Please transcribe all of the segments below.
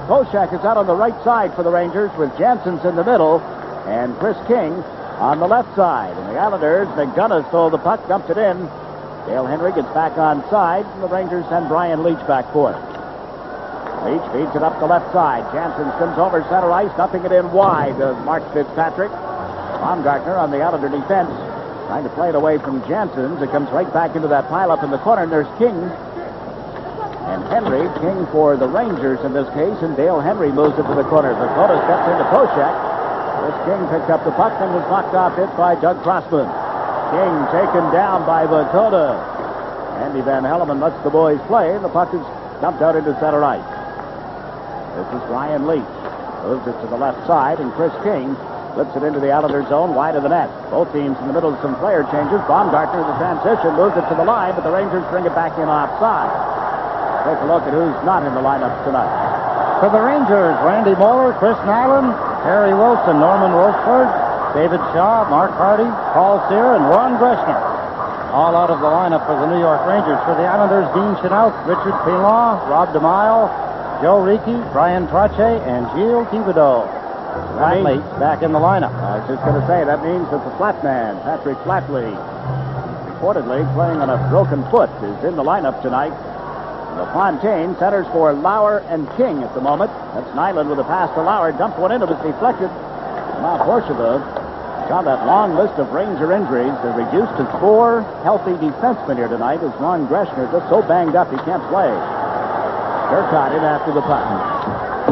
Koshak is out on the right side for the Rangers with Jansen's in the middle and Chris King on the left side. And the Islanders, McDonough stole the puck, dumped it in. Dale Henry gets back on side, and the Rangers send Brian Leach back for it. Leach feeds it up the left side. Jansen comes over center ice, dumping it in wide to Mark Fitzpatrick. Baumgartner on the Islander defense, trying to play it away from Jansen's. It comes right back into that pile up in the corner, and there's King and Henry. King for the Rangers in this case, and Dale Henry moves it to the corner. Dakota steps into Koshak. This King picked up the puck and was knocked off it by Doug Crossman. King taken down by Dakota. Andy Van Helleman lets the boys play, and the puck is dumped out into center ice. This is Ryan Leach. Moves it to the left side, and Chris King flips it into the Islander zone, wide of the net. Both teams in the middle of some player changes. Baumgartner in the transition moves it to the line, but the Rangers bring it back in offside. Take a look at who's not in the lineup tonight. For the Rangers, Randy Moeller, Chris Nyland, Harry Wilson, Norman Wolford, David Shaw, Mark Hardy, Paul Sear, and Ron Greshner. All out of the lineup for the New York Rangers. For the Islanders, Dean Chenault, Richard Pilon, Rob DeMille, Joe Ricci, Brian Trache, and Gilles Thibodeau. Flatley back in the lineup. I was just going to say, that means that the flat man, Patrick Flatley, reportedly playing on a broken foot, is in the lineup tonight. LaFontaine centers for Lauer and King at the moment. That's Nyland with a pass to Lauer. Dumped one in, it was deflected. Now Horshav on that long list of Ranger injuries. They're reduced to 4 healthy defensemen here tonight as Ron Greshner just so banged up he can't play. Turcotte in after the puck.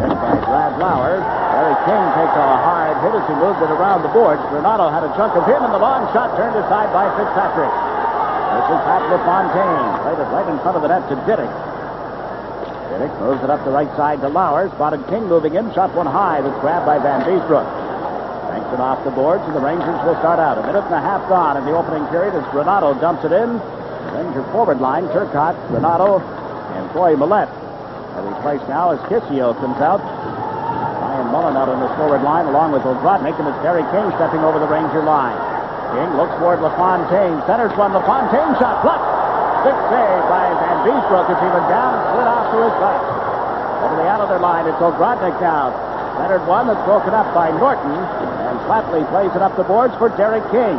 Picked by Brad Lauer. Larry King takes a hard hit as he moved it around the boards. Renato had a chunk of him, and the long shot turned aside by Fitzpatrick. This is Pat LaFontaine. Played it right in front of the net to Diddick. Diddick moves it up the right side to Lauer. Spotted King moving in. Shot one high. That's grabbed by Van Beesbrook. Banks it off the boards, and the Rangers will start out. 1.5 minutes gone in the opening period as Renato dumps it in. The Ranger forward line, Turcotte, Renato, and Troy Millette. Replaced now as Kissio comes out. Ryan Mullen out on the forward line along with O'Grodnick, and it's Gary King stepping over the Ranger line. King looks toward LaFontaine. Centers one. LaFontaine shot blocked. Big save by Van Beesbrook as he went down and slid off to his back. Over the Islander line, it's O'Grodnick now. Centered one that's broken up by Norton, and Flatley plays it up the boards for Derek King.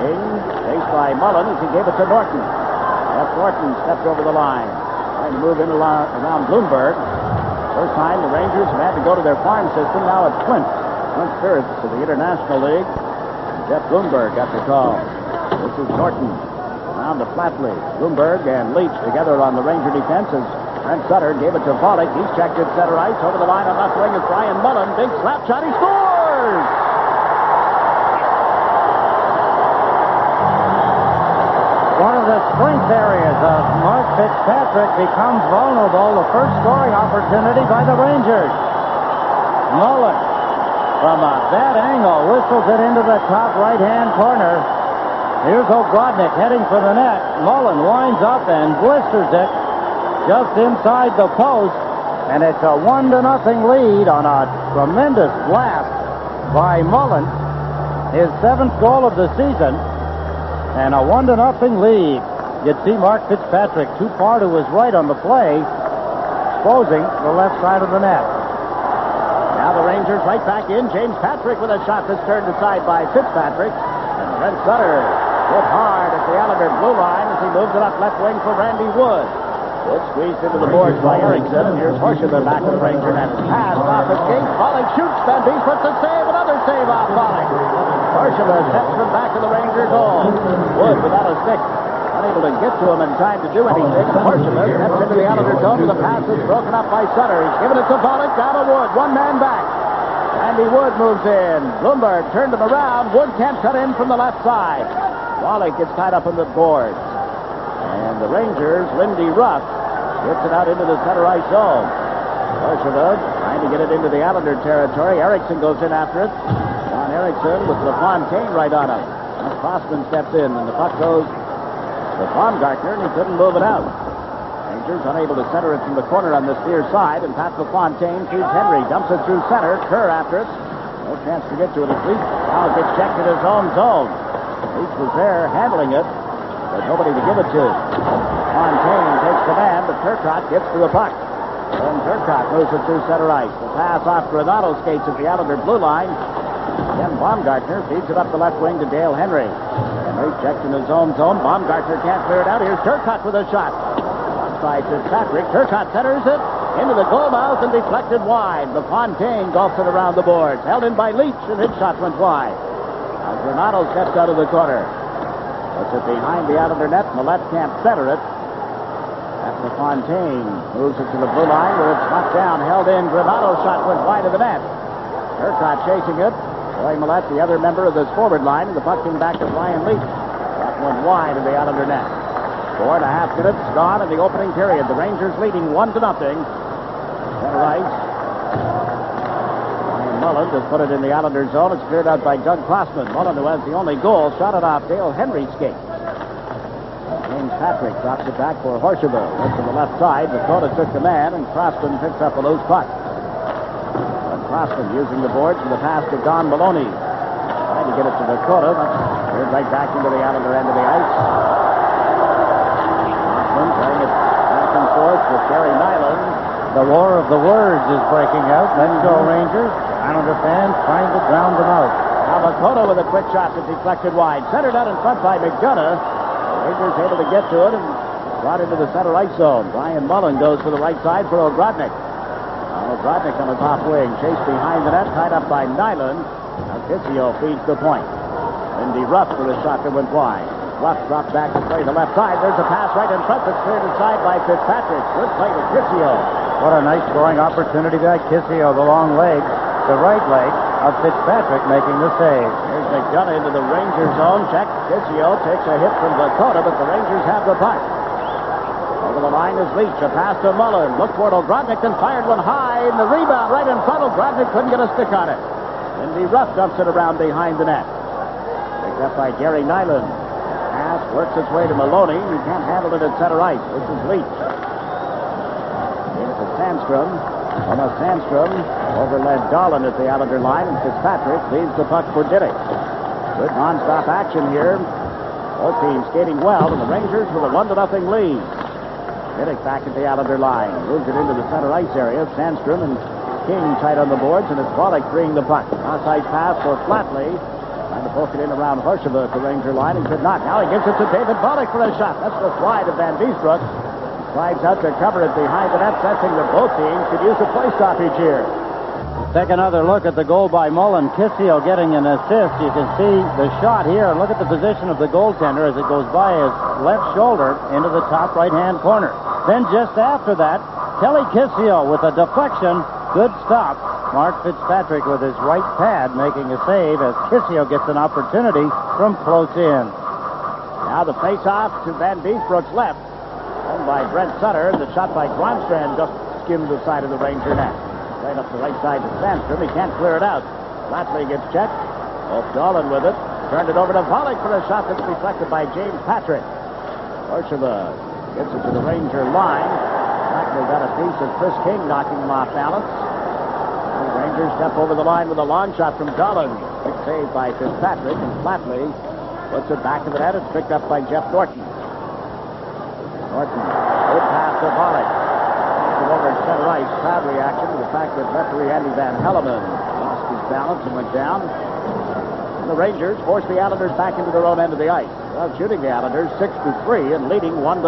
King chased by Mullen as he gave it to Norton. Jeff Norton stepped over the line, trying to move in around Bloomberg. First time the Rangers have had to go to their farm system. Now it's Flint Spirits of the International League. Jeff Bloomberg got the call. This is Norton. Around to Flatley. Bloomberg and Leach together on the Ranger defense as Brent Sutter gave it to Volek. He's checked at center ice. Over the line on left wing is Brian Mullen. Big slap shot. He scores! One of the strength areas of Mark Fitzpatrick becomes vulnerable. The first scoring opportunity by the Rangers. Mullen, from a bad angle, whistles it into the top right-hand corner. Here's O'Grodnick heading for the net. Mullen winds up and blisters it just inside the post, and it's a 1-0 lead on a tremendous blast by Mullen. His 7th goal of the season, and a 1-0 lead. You'd see Mark Fitzpatrick too far to his right on the play, exposing the left side of the net. Now the Rangers right back in. James Patrick with a shot that's turned aside by Fitzpatrick. And Brent Sutter hit hard at the Islander blue line as he moves it up left wing for Randy Wood. Wood squeezed into the boards by Erickson. And here's Horshav back of the Ranger net. Pass off his gate. Volek shoots. Van Beesbrook to save. Another save off Volek. Horshav steps from back of the Ranger goal. Wood without a stick. Unable to get to him in time to do anything. Horshav steps into the Islander zone with the pass that's broken up by Sutter. He's given it to Volek. Down to Wood. One man back. Randy Wood moves in. Bloomberg turned him around. Wood can't cut in from the left side. Volek gets tied up in the boards. And the Rangers, Lindy Ruff, gets it out into the center ice zone. Horshav trying to get it into the Islander territory. Erickson goes in after it. John Erickson with LaFontaine right on him. Now Crossman steps in, and the puck goes to Baumgartner, and he couldn't move it out. Rangers unable to center it from the corner on this near side, and Pat LaFontaine feeds Henry, dumps it through center. Kerr after it. No chance to get to it at least. Now it gets checked in his own zone. Leach was there handling it, but nobody to give it to. Fontaine takes command, but Turcotte gets to the puck. And Turcotte moves it through center ice. The pass off Granado skates at the Islander blue line. Again, Baumgartner feeds it up the left wing to Dale Henry. Henry checked in his own zone. Baumgartner can't clear it out. Here's Turcotte with a shot. By Fitzpatrick. Turcotte centers it into the goal mouth and deflected wide. LaFontaine golfs it around the boards. Held in by Leach, and his shot went wide. Now Granado steps out of the corner. Puts it behind the Islander net. Millette can't center it. That's LaFontaine. Moves it to the blue line where it's knocked down. Held in. Granado's shot went wide of the net. Turcotte chasing it. Roy Millette, the other member of this forward line, and the puck came back to Brian Leach. That went wide of the Islander net. 4.5 minutes gone in the opening period. The Rangers leading 1-0. Center ice. Ryan Mullen has put it in the Islander zone. It's cleared out by Doug Crossman. Mullen, who has the only goal, shot it off Dale Henry's skate. James Patrick drops it back for Horseville. Went to the left side. Dakota took the man, and Crossman picks up a loose puck. But Crossman using the boards and the pass to Don Maloney. Trying to get it to Dakota. That's cleared right back into the Islander end of the ice. Playing it back and forth with Gary Nyland. The war of the words is breaking out. Let's go, Rangers. Islander fans trying to drown them out. Now Dakota with a quick shot that deflected wide. Centered out in front by McDonough. The Rangers able to get to it and brought into the center ice zone. Brian Mullen goes to the right side for Ogrodnik. Ogrodnik on the top wing. Chased behind the net, tied up by Nyland. Now Kitsio feeds the point. Lindy Ruff for a shot that went wide. Ruff dropped back to play the left side. There's a pass right in front that's cleared inside by Fitzpatrick. Good play to Kitsio. What a nice scoring opportunity by Kitsio. The long leg, the right leg of Fitzpatrick making the save. Here's McDonough into the Ranger zone. Check. Kitsio takes a hit from Dakota, but the Rangers have the puck. Over the line is Leach. A pass to Mullen. Looked toward Ogrodnik and fired one high. And the rebound right in front. Ogrodnik couldn't get a stick on it. Lindy Ruff dumps it around behind the net. Picked up by Gary Nyland. Pass works its way to Maloney. He can't handle it at center ice. This is Leach. Gave it to Sandstrom. Thomas Sandstrom overled Dahlin at the Islander line, and Fitzpatrick leaves the puck for Diddick. Good non-stop action here. Both teams skating well, and the Rangers with a 1-0 lead. Diddick back at the Islander line. Moves it into the center ice area. Sandstrom and King tight on the boards, and it's Bollock freeing the puck. Outside pass for Flatley. Trying to poke it in around Horseville at the Ranger line and could not. Now he gives it to David Bollock for a shot. That's the slide of Van Biesbroek. Slides out to cover it behind the net, sensing that both teams could use a play stoppage here. Take another look at the goal by Mullen. Kitsio getting an assist. You can see the shot here, and look at the position of the goaltender as it goes by his left shoulder into the top right-hand corner. Then just after that, Kelly Kitsio with a deflection. Good stop. Mark Fitzpatrick with his right pad making a save as Kitsio gets an opportunity from close in. Now the face-off to Van Biesbroek's left. Owned by Brent Sutter. The shot by Gronstrand just skimmed the side of the Ranger net. Right up the right side to Sandstrom. He can't clear it out. Flatley gets checked. Dahlin with it. Turned it over to Bollock for a shot that's deflected by James Patrick. Horseville gets it to the Ranger line. Flatley got a piece of Chris King knocking him off balance. And the Rangers step over the line with a long shot from Dahlin. Big save by Fitzpatrick, and Flatley puts it back to the net. It's picked up by Jeff Norton. Norton, good pass to Bollock. Over at center ice, crowd reaction to the fact that referee Andy Van Helleman lost his balance and went down. And the Rangers force the Islanders back into their own end of the ice. Without shooting the Islanders 6-3 and leading 1-0.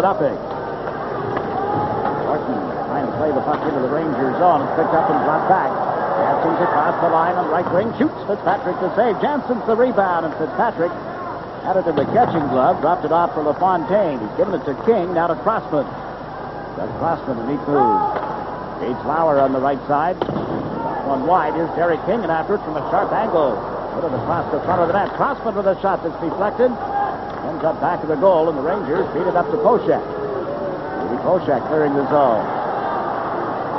Norton trying to play the puck into the Ranger zone. It's picked up and dropped back. Jansen's across the line on right wing. Shoots Fitzpatrick to save. Jansen's the rebound, and Fitzpatrick had it in the catching glove. Dropped it off for LaFontaine. He's given it to King. Now to Crossman. Doug Crossman, a neat move. Gage Lauer on the right side. One wide. Here's Derek King, and after it from a sharp angle. Put it across the front of the net. Crossman with a shot that's deflected. Ends up back of the goal, and the Rangers feed it up to Poshak. Rudy Poshak clearing the zone.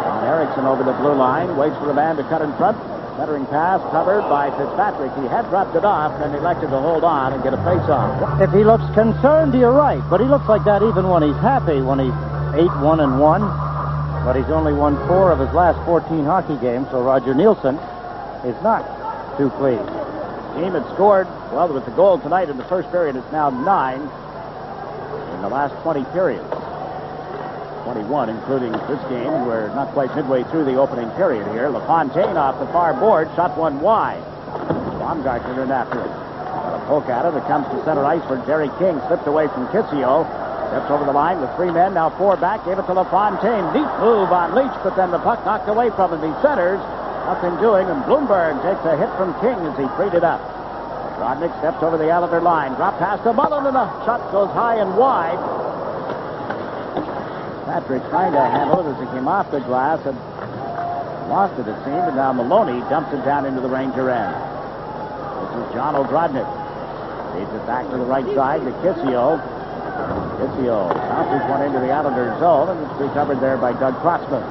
John Erickson over the blue line. Waits for the man to cut in front. Centering pass covered by Fitzpatrick. He had dropped it off and then elected to hold on and get a face-off. If he looks concerned, you're right. But he looks like that even when he's happy, when he's 8-1-1, but he's only won 4 of his last 14 hockey games, so Roger Nielsen is not too pleased. Team had scored, well, with the goal tonight in the first period, it's now 9 in the last 20 periods. 21, including this game. We're not quite midway through the opening period here. LaFontaine off the far board, shot one wide. Baumgartner in after it. Got a poke at it. It comes to center ice for Jerry King. Slipped away from Kissio. Steps over the line with 3 men, now 4 back. Gave it to LaFontaine. Neat move on Leach, but then the puck knocked away from him. He centers. Nothing doing, and Bloomberg takes a hit from King as he freed it up. Rodnick steps over the Islander line. Drop pass to Mullen, and the shot goes high and wide. Patrick trying to handle it as it came off the glass and lost it seemed, and now Maloney dumps it down into the Ranger end. This is John O'Grodnick. Feeds it back to the right side to Kissio. Kissio bounces one into the Islanders' zone, and it's recovered there by Doug Crossman.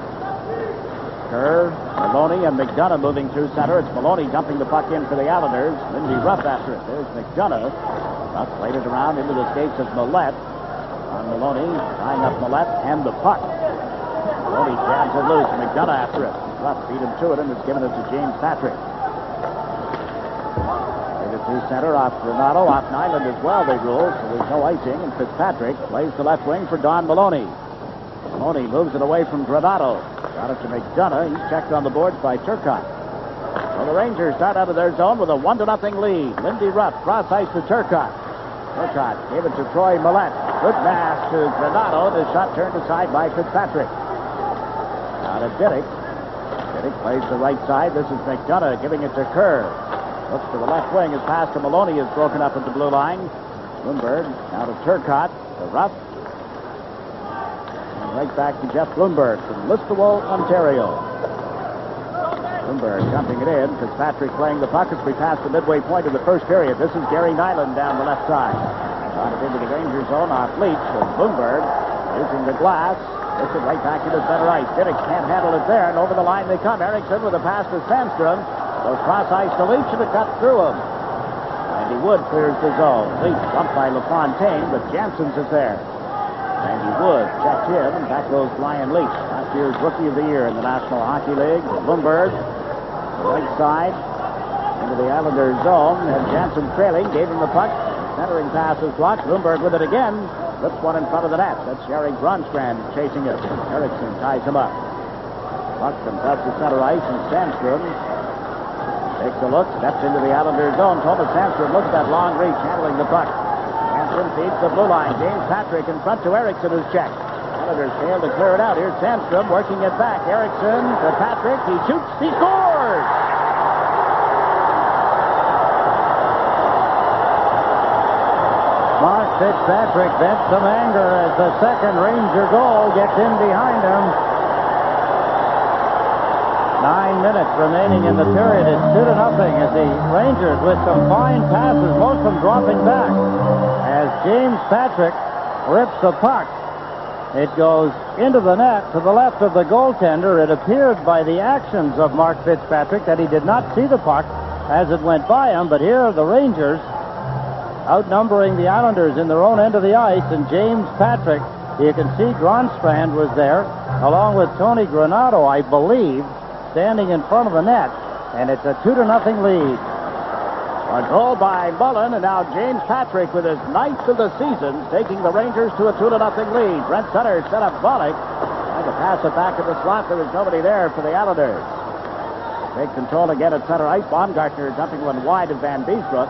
Kerr, Maloney, and McDonough moving through center. It's Maloney dumping the puck in for the Islanders. Lindy Ruff after it. There's McDonough. Ruff played it around into the skates of Millette. On Maloney, tying up Millette and the puck. Maloney jams it loose. McDonough after it. Ruff beat him to it and has given it to James Patrick. Through center off Renato, off Nyland as well, they rule, so there's no icing, and Fitzpatrick plays the left wing for Don Maloney. Maloney moves it away from Renato. Got it to McDonough. He's checked on the boards by Turcotte. So the Rangers start out of their zone with a 1-0 lead. Lindy Ruff cross ice to Turcotte. Turcotte gave it to Troy Millette. Good pass to Renato. The shot turned aside by Fitzpatrick. Now to Diddick. Diddick plays the right side. This is McDonough giving it to Kerr. Looks to the left wing. His pass to Maloney is broken up at the blue line. Bloomberg now to Turcotte. To Ruff. And right back to Jeff Bloomberg from Listowel, Ontario. Bloomberg dumping it in. Fitzpatrick playing the puck as we pass the midway point of the first period. This is Gary Nyland down the left side. Got it into the Ranger zone off Leach. And Bloomberg using the glass. Gets it right back into center ice. Diddick can't handle it there. And over the line they come. Erickson with a pass to Sandstrom. Goes cross ice to Leach, and it cut through him. Randy Wood clears the zone. Leach bumped by LaFontaine, but Janssens is there. Randy Wood checked him, and back goes Brian Leach, last year's Rookie of the Year in the National Hockey League. Bloomberg, the right side, into the Islanders' zone, and Janssen trailing, gave him the puck. Centering pass is blocked. Bloomberg with it again. Flips one in front of the net. That's Jerry Gronstrand chasing it. Erickson ties him up. Puck comes out to center ice, and Sandstrom takes a look, steps into the Islanders' zone. Thomas Sandstrom, look at that long reach, handling the puck. Sandstrom feeds the blue line. James Patrick in front to Erickson, who's checked. Islanders failed to clear it out. Here's Sandstrom working it back. Erickson to Patrick. He shoots. He scores! Mark Fitzpatrick vents some anger as the second Ranger goal gets in behind him. 9 minutes remaining in the period. It's 2-0 as the Rangers with some fine passes, most of them dropping back. As James Patrick rips the puck, it goes into the net to the left of the goaltender. It appeared by the actions of Mark Fitzpatrick that he did not see the puck as it went by him, but here are the Rangers outnumbering the Islanders in their own end of the ice, and James Patrick, you can see Gronstrand was there, along with Tony Granato, I believe, standing in front of the net, and it's a 2-0 lead. Controlled by Mullen, and now James Patrick with his 9th of the season, taking the Rangers to a 2-0 lead. Brent Sutter set up Volek, trying to pass it back in the slot. There was nobody there for the Islanders. Take control again at center ice. Baumgartner dumping one wide of Van Beesbrook.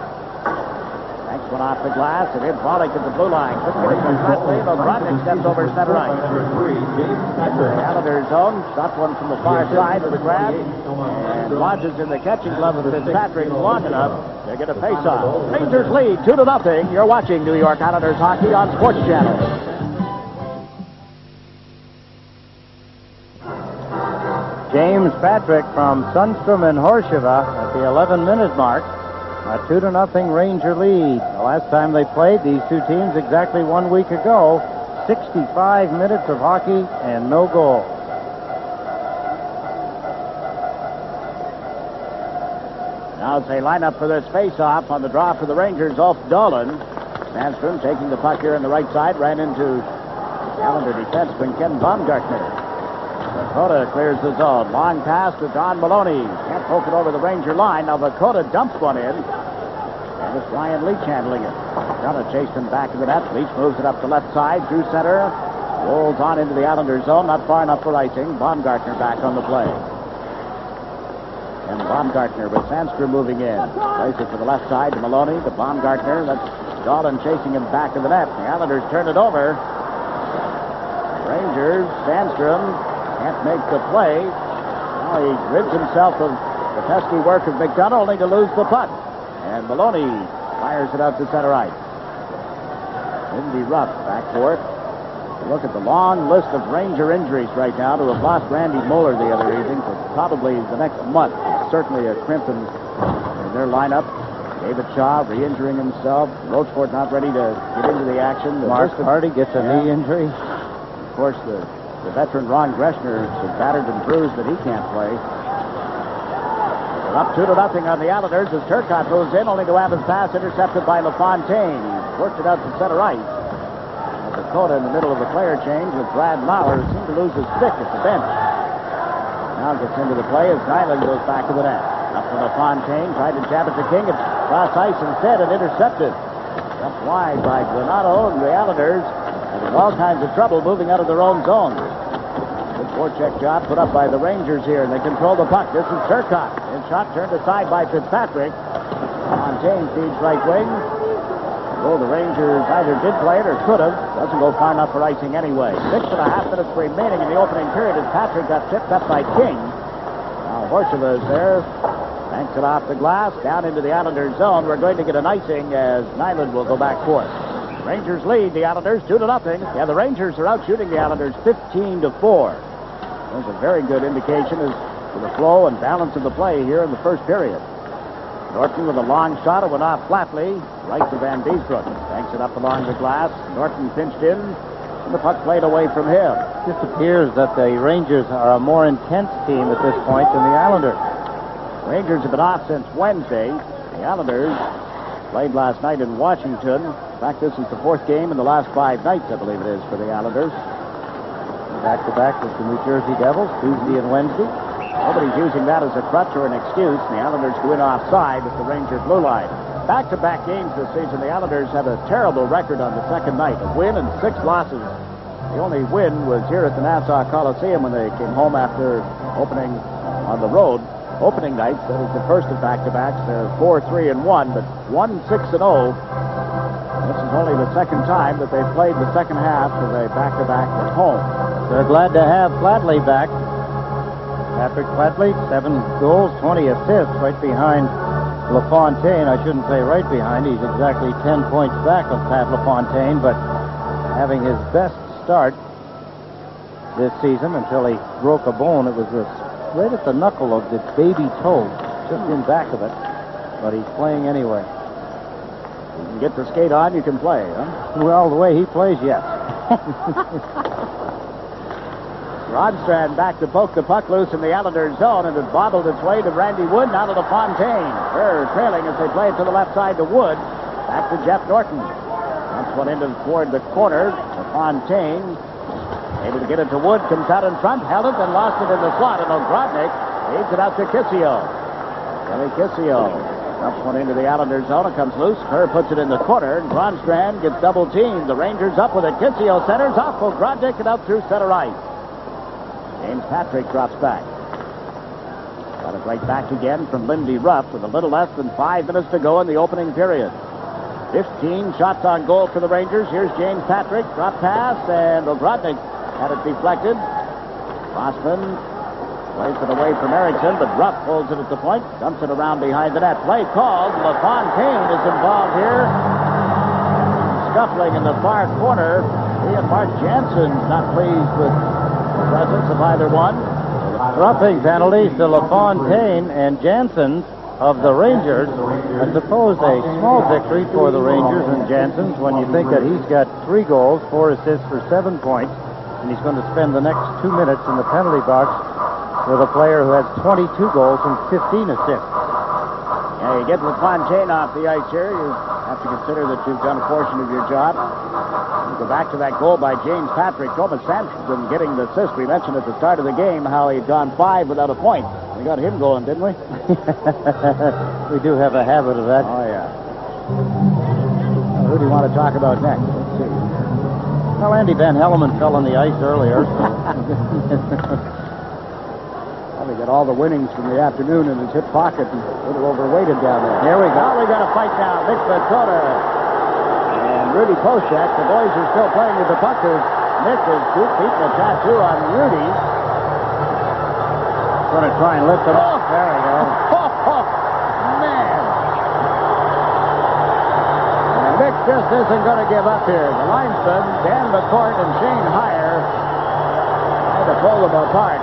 Next one off the glass, and in Volek at the blue line. Couldn't get it to Flatley, but Rodnick steps over center ice. The Islanders' zone, shot one from the far side with a grab, and lodges in the catching glove of Fitzpatrick long enough. They're going to face off. Rangers lead 2-0. You're watching New York Islanders hockey on SportsChannel. James Patrick from Sundstrom and Horseshoe at the 11-minute mark. A 2-0 Ranger lead. The last time they played, these two teams exactly 1 week ago, 65 minutes of hockey and no goal. Now as they line up for this face-off on the draw for the Rangers off Dolan. Sandstrom taking the puck here on the right side, ran into Islander defenseman Ken Baumgartner. Vakota clears the zone. Long pass to Don Maloney. Can't poke it over the Ranger line. Now Vakota dumps one in. And it's Ryan Leach handling it. Gonna chase him back to the net. Leach moves it up the left side through center. Rolls on into the Islanders zone, not far enough for icing. Baumgartner back on the play. And Baumgartner with Sandstrom moving in. Plays it to the left side to Maloney, to Baumgartner. That's Dolan chasing him back of the net. The Islanders turn it over. Rangers, Sandstrom can't make the play. Now he rids himself of the pesky work of McDonald, only to lose the puck. And Maloney fires it out to center ice. Lindy Ruff back for it. Look at the long list of Ranger injuries right now. To have lost Randy Moeller the other evening for probably the next month. It's certainly a crimp in their lineup. David Shaw re-injuring himself. Rochefort not ready to get into the action. Mark Hardy gets a knee injury. Of course, the veteran Ron Greshner is battered and bruised that he can't play. They're up 2-0 on the Islanders as Turcotte moves in, only to have his pass intercepted by LaFontaine. He worked it out to center ice. Dakota in the middle of the player change with Brad Lauer, who seemed to lose his stick at the bench. Now gets into the play as Nyland goes back to the net. Up to LaFontaine, tried to jab it to King. It's cross ice instead and intercepted. Up wide by Granato, and the Islanders having all kinds of trouble moving out of their own zone. Good forecheck job put up by the Rangers here, and they control the puck. This is Turcotte. His shot turned aside by Fitzpatrick. Fontaine feeds right wing. Oh, the Rangers either did play it or could have. Doesn't go far enough for icing anyway. 6.5 minutes remaining in the opening period as Patrick got tipped up by King. Now Horshova is there. Banks it off the glass, down into the Islanders zone. We're going to get an icing as Nyland will go back for it. Rangers lead the Islanders 2-0. Yeah, the Rangers are out shooting the Islanders 15-4. There's a very good indication as to the flow and balance of the play here in the first period. Norton with a long shot. It went off flatly. Right to Van Beesbroek. Banks it up along the glass. Norton pinched in. And the puck played away from him. It just appears that the Rangers are a more intense team at this point than the Islanders. Rangers have been off since Wednesday. The Islanders played last night in Washington. In fact, this is the fourth game in the last 5 nights, I believe it is, for the Islanders. Back-to-back with the New Jersey Devils, Tuesday and Wednesday. Nobody's using that as a crutch or an excuse. The Islanders go in offside with the Ranger blue line. Back-to-back games this season, the Islanders have a terrible record on the second night. A win and 6 losses. The only win was here at the Nassau Coliseum when they came home after opening on the road. Opening night, that was the first of back-to-backs. They're 4-3-1, but 1-6-0. This is only the second time that they've played the second half of a back-to-back at home. They're glad to have Flatley back. Patrick Flatley, 7 goals, 20 assists, right behind LaFontaine. I shouldn't say right behind. He's exactly 10 points back of Pat LaFontaine, but having his best start this season until he broke a bone. It was right at the knuckle of the baby toe, just in back of it. But he's playing anyway. You can get the skate on, you can play, huh? Well, the way he plays, yes. Rodstrand back to poke the puck loose in the Islanders zone, and it bobbled its way to Randy Wood, now to LaFontaine. They're trailing as they play it to the left side to Wood. Back to Jeff Norton. That's one into toward the corner. LaFontaine able to get it to Wood, comes out in front, held it, and lost it in the slot, and Ogrodnik leads it out to Kissio. Kelly Kissio dumps one into the Islanders zone. It comes loose. Kerr puts it in the corner, and Gronstrand gets double teamed. The Rangers up with it. Kissio centers off Ogrodnik and out through center ice. James Patrick drops back. Got it right back again from Lindy Ruff with a little less than 5 minutes to go in the opening period. 15 shots on goal for the Rangers. Here's James Patrick. Drop pass, and Ogrodnik had it deflected. Rossman plays it away from Erickson, but Ruff holds it at the point. Dumps it around behind the net. Play called. LaFontaine is involved here. Scuffling in the far corner. He and Mark Jansen's not pleased with the presence of either one. Roughing penalties to LaFontaine and Jansen of the Rangers. I suppose a small victory for the Rangers and Jansen's when you think that he's got 3 goals, 4 assists for 7 points, and he's going to spend the next 2 minutes in the penalty box with a player who has 22 goals and 15 assists. Yeah, you get LaFontaine off the ice here, you have to consider that you've done a portion of your job. You go back to that goal by James Patrick. Thomas Sampson getting the assist. We mentioned at the start of the game how he'd gone 5 without a point. We got him going, didn't we? We do have a habit of that. Oh, yeah. Well, who do you want to talk about next? Let's see. Well, Andy Van Hellemond fell on the ice earlier. Well, he got all the winnings from the afternoon in his hip pocket and a little overweighted down there. Here we go. Now we got a fight now. Nick Dakota and Rudy Poshak. The boys are still playing with the puck. Nick is beating a tattoo on Rudy. Going to try and lift it off. There we go. Man. And Nick just isn't going to give up here. The linesmen, Dan McCourt and Shane Heyer, had to pull them apart.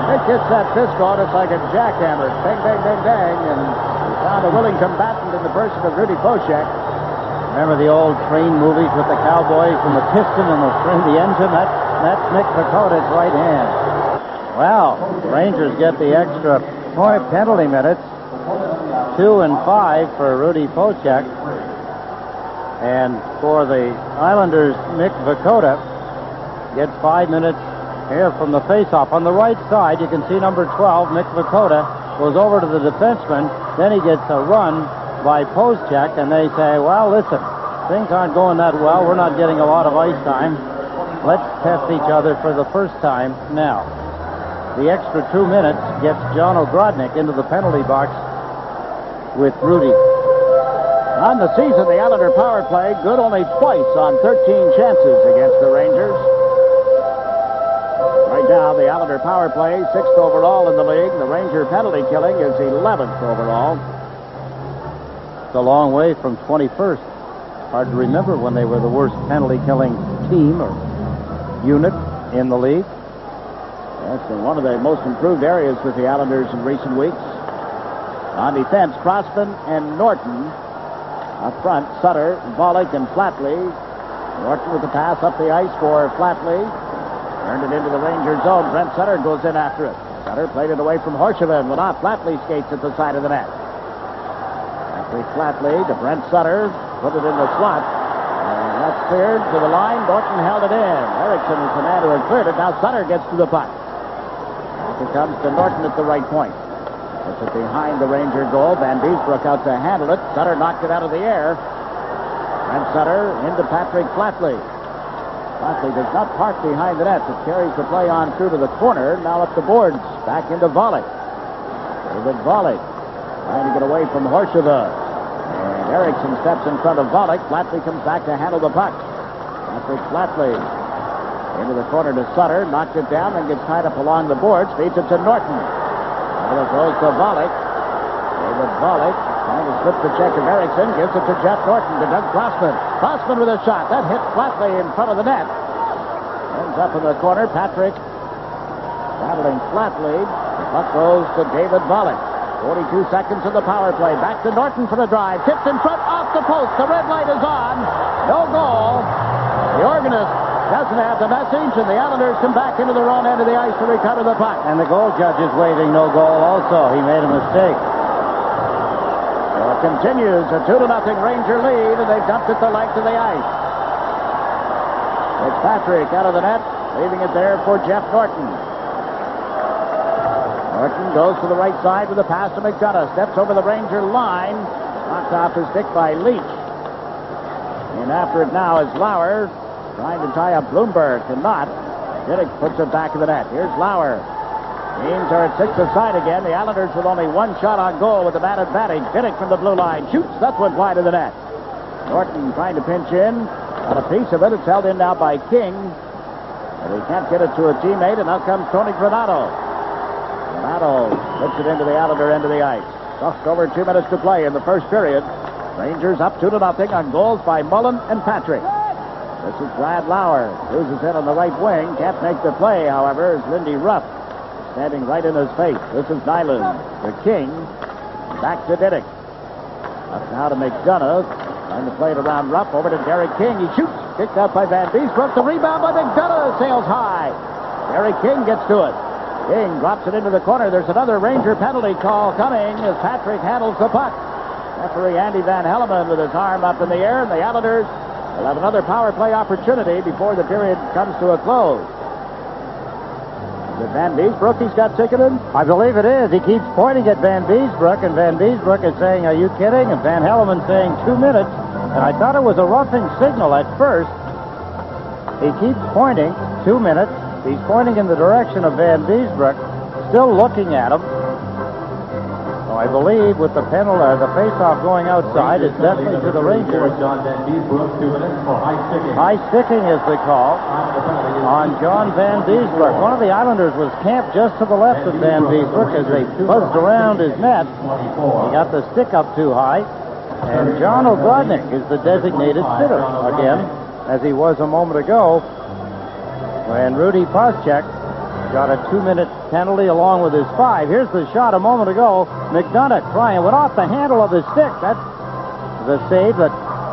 Nick hits that fist on, it's like a jackhammer. Bang, bang, bang, bang. And he found a willing combatant in the person of Rudy Poshak. Remember the old train movies with the cowboys and the piston and the engine? That's Nick Dakota's right hand. Well, the Rangers get the extra point penalty minutes. 2 and 5 for Rudy Poshak. And for the Islanders, Nick Dakota gets 5 minutes here from the faceoff. On the right side, you can see number 12, Nick Dakota, goes over to the defenseman. Then he gets a run by Poshak, and they say, well, listen, things aren't going that well. We're not getting a lot of ice time. Let's test each other for the first time now. The extra 2 minutes gets John Ogrodnik into the penalty box with Rudy. On the season, the Islander power play good only twice on 13 chances against the Rangers. Right now, the Islander power play, 6th overall in the league. The Ranger penalty killing is 11th overall. It's a long way from 21st. Hard to remember when they were the worst penalty killing team or unit in the league. That's been one of the most improved areas with the Islanders in recent weeks. On defense, Crossman and Norton. Up front, Sutter, Volek, and Flatley. Norton with the pass up the ice for Flatley. Turned it into the Ranger zone. Brent Sutter goes in after it. Sutter played it away from Horshevin. Well, now Flatley skates at the side of the net. Flatley to Brent Sutter. Put it in the slot. And that's cleared to the line. Norton held it in. Erickson is the man who had cleared it. Now Sutter gets to the puck. Here comes to Norton at the right point. Puts it behind the Ranger goal. Van Beesbroek out to handle it. Sutter knocked it out of the air. Brent Sutter into Patrick Flatley. Flatley does not park behind the net. It carries the play on through to the corner. Now up the boards. Back into Volek. David Volek trying to get away from Horsheva. And Erickson steps in front of Volek. Flatley comes back to handle the puck. Patrick Flatley into the corner to Sutter. Knocks it down and gets tied up along the boards. Feeds it to Norton. Now it goes to Volek. David Volek trying to slip the check of Erickson. Gives it to Jeff Norton to Doug Crossman. Crossman with a shot. That hits Flatley in front of the net. Ends up in the corner. Patrick battling Flatley. The puck goes to David Volek. 42 seconds in the power play. Back to Norton for the drive. Tipped in front, off the post. The red light is on. No goal. The organist doesn't have the message, and the Islanders come back into their own end of the ice to recover the puck. And the goal judge is waving no goal also. He made a mistake. So it continues. A 2-0 Ranger lead, and they've dumped it the length of the ice. It's Patrick out of the net, leaving it there for Jeff Norton. Norton goes to the right side with a pass to McDonough. Steps over the Ranger line. Knocked off his stick by Leach. And after it now is Lauer trying to tie up Bloomberg. Cannot. Diddick puts it back in the net. Here's Lauer. Teams are at 6 aside again. The Islanders with only one shot on goal with a bad advantage. Diddick from the blue line. Shoots. That one wide of the net. Norton trying to pinch in. Got a piece of it. It's held in now by King. But he can't get it to a teammate. And now comes Tony Granato. Granato puts it into the Islander end of the ice. Just over 2 minutes to play in the first period. Rangers up 2-0 on goals by Mullen and Patrick. This is Brad Lauer. Loses it on the right wing. Can't make the play, however, is Lindy Ruff standing right in his face. This is Nyland. The King. Back to Diddick. Up now to McDonough. Trying to play it around Ruff. Over to Derek King. He shoots. Kicked out by Van Beesbroek. The rebound by McDonough sails high. Derek King gets to it. King drops it into the corner. There's another Ranger penalty call coming as Patrick handles the puck. Referee Andy Van Hellemond with his arm up in the air, and the Islanders will have another power play opportunity before the period comes to a close. Is it Van Beesbroek he's got ticketed? I believe it is. He keeps pointing at Van Beesbroek, and Van Beesbroek is saying, "Are you kidding?" And Van Hellemond saying 2 minutes. And I thought it was a roughing signal at first, He keeps pointing, 2 minutes. He's pointing in the direction of Van Beesbrook, still looking at him. So I believe with the penalty, the face-off going outside, it's definitely to the Rangers. John Van Beesbrook, 2 minutes for high sticking. High sticking is the call on John Van Beesbrook. One of the Islanders was camped just to the left of Van Beesbrook as they buzzed around his net. He got the stick up too high. And John O'Grodnick is the designated sitter again, as he was a moment ago when Rudy Paschek got a 2-minute penalty along with his 5. Here's the shot a moment ago. McDonald trying, went off the handle of his stick. That's the save that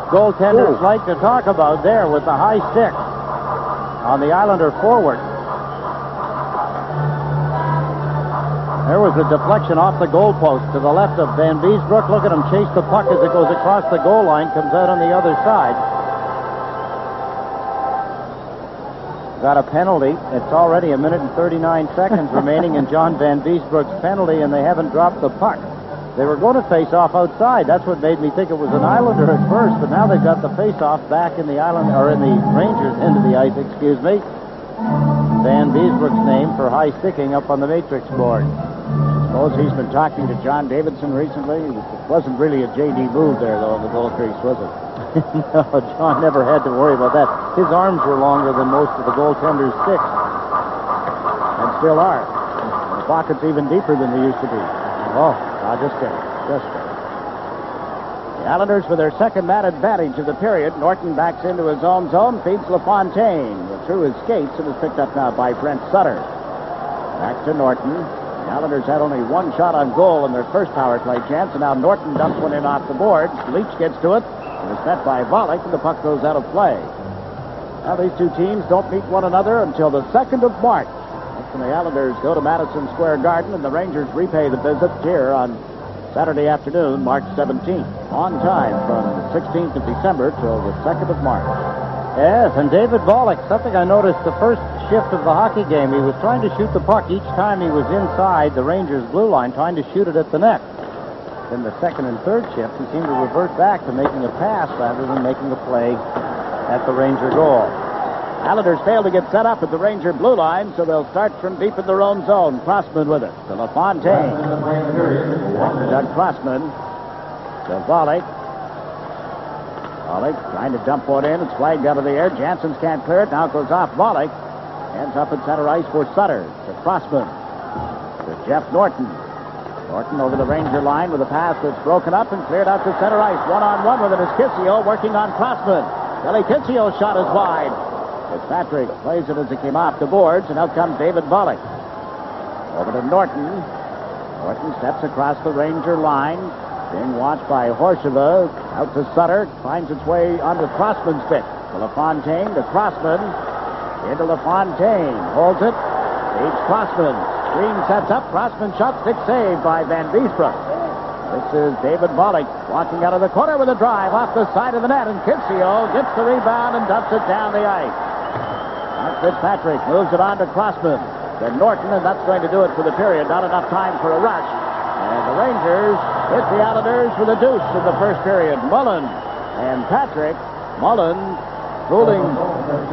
goaltenders like to talk about there with the high stick on the Islander forward. There was a deflection off the goalpost to the left of Van Beesbrook. Look at him chase the puck as it goes across the goal line, comes out on the other side. Got a penalty. It's already 1 minute and 39 seconds remaining in John Van Beesbrook's penalty, and they haven't dropped the puck. They were going to face off outside. That's what made me think it was an Islander at first, but now they've got the face-off back in the in the Rangers' end of the ice, excuse me. Van Beesbrook's name for high sticking up on the matrix board. Suppose he's been talking to John Davidson recently. It wasn't really a J.D. move there, though, in the goal crease, was it? No, John never had to worry about that. His arms were longer than most of the goaltender's sticks. And still are. The pockets even deeper than they used to be. Oh, just kidding. Just kidding. The Islanders with their second man advantage of the period. Norton backs into his own zone, feeds LaFontaine. Through his skates, and is picked up now by Brent Sutter. Back to Norton. The Islanders had only one shot on goal in their first power play chance, and now Norton dumps one in off the boards. Leach gets to it. It was met by Volek, and the puck goes out of play. Now these two teams don't meet one another until the 2nd of March. That's when the Islanders go to Madison Square Garden, and the Rangers repay the visit here on Saturday afternoon, March 17th. On time from the 16th of December till the 2nd of March. yes, and David Volek, something I noticed the first shift of the hockey game, he was trying to shoot the puck each time he was inside the Rangers' blue line, trying to shoot it at the net. In the second and third shift, he seemed to revert back to making a pass rather than making a play at the Ranger goal. Islanders fail to get set up at the Ranger blue line, so they'll start from deep in their own zone. Crossman with it to LaFontaine. Doug Crossman to Volek. Volek trying to dump one in. It's flagged out of the air. Janssens can't clear it. Now it goes off Volek. Hands up at center ice for Sutter. To Crossman. To Jeff Norton. Norton over the Ranger line with a pass that's broken up and cleared out to center ice. One-on-one with it is Kissio working on Crossman. Kelly Kissio's shot is wide. Fitzpatrick plays it as it came off the boards, and out comes David Volek. Over to Norton. Norton steps across the Ranger line. Being watched by Horseva. Out to Sutter. Finds its way onto Crossman's stick. To LaFontaine. To Crossman. Into LaFontaine. Holds it. Leads Crossman. Screen sets up. Crossman shot. Stick saved by Van Beesbrook. This is David Volek walking out of the corner with a drive off the side of the net. And Kitsio gets the rebound and dumps it down the ice. Now Fitzpatrick moves it on to Crossman. Then Norton, and that's going to do it for the period. Not enough time for a rush. And the Rangers hit the Islanders with a deuce in the first period. Mullen and Patrick. Mullen fooling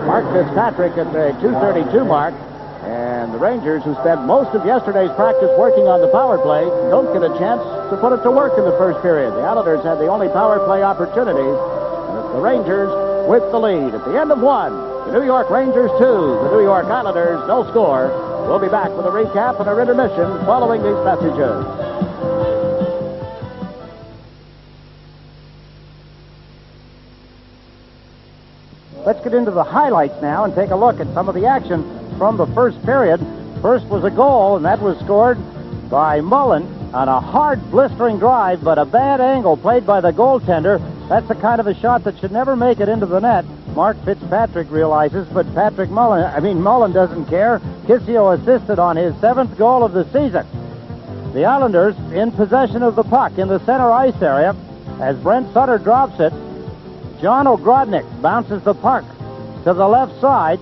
Mark Fitzpatrick at the 2:32 mark. And the Rangers, who spent most of yesterday's practice working on the power play, don't get a chance to put it to work in the first period. The Islanders had the only power play opportunities. And it's the Rangers with the lead. At the end of one, the New York Rangers 2, the New York Islanders no score. We'll be back with a recap and our intermission following these messages. Let's get into the highlights now and take a look at some of the action from the first period. First was a goal, and that was scored by Mullen on a hard, blistering drive, but a bad angle played by the goaltender. That's the kind of a shot that should never make it into the net. Mark Fitzpatrick realizes, but Mullen doesn't care. Kissio assisted on his 7th goal of the season. The Islanders in possession of the puck in the center ice area. As Brent Sutter drops it, John O'Grodnick bounces the puck to the left side.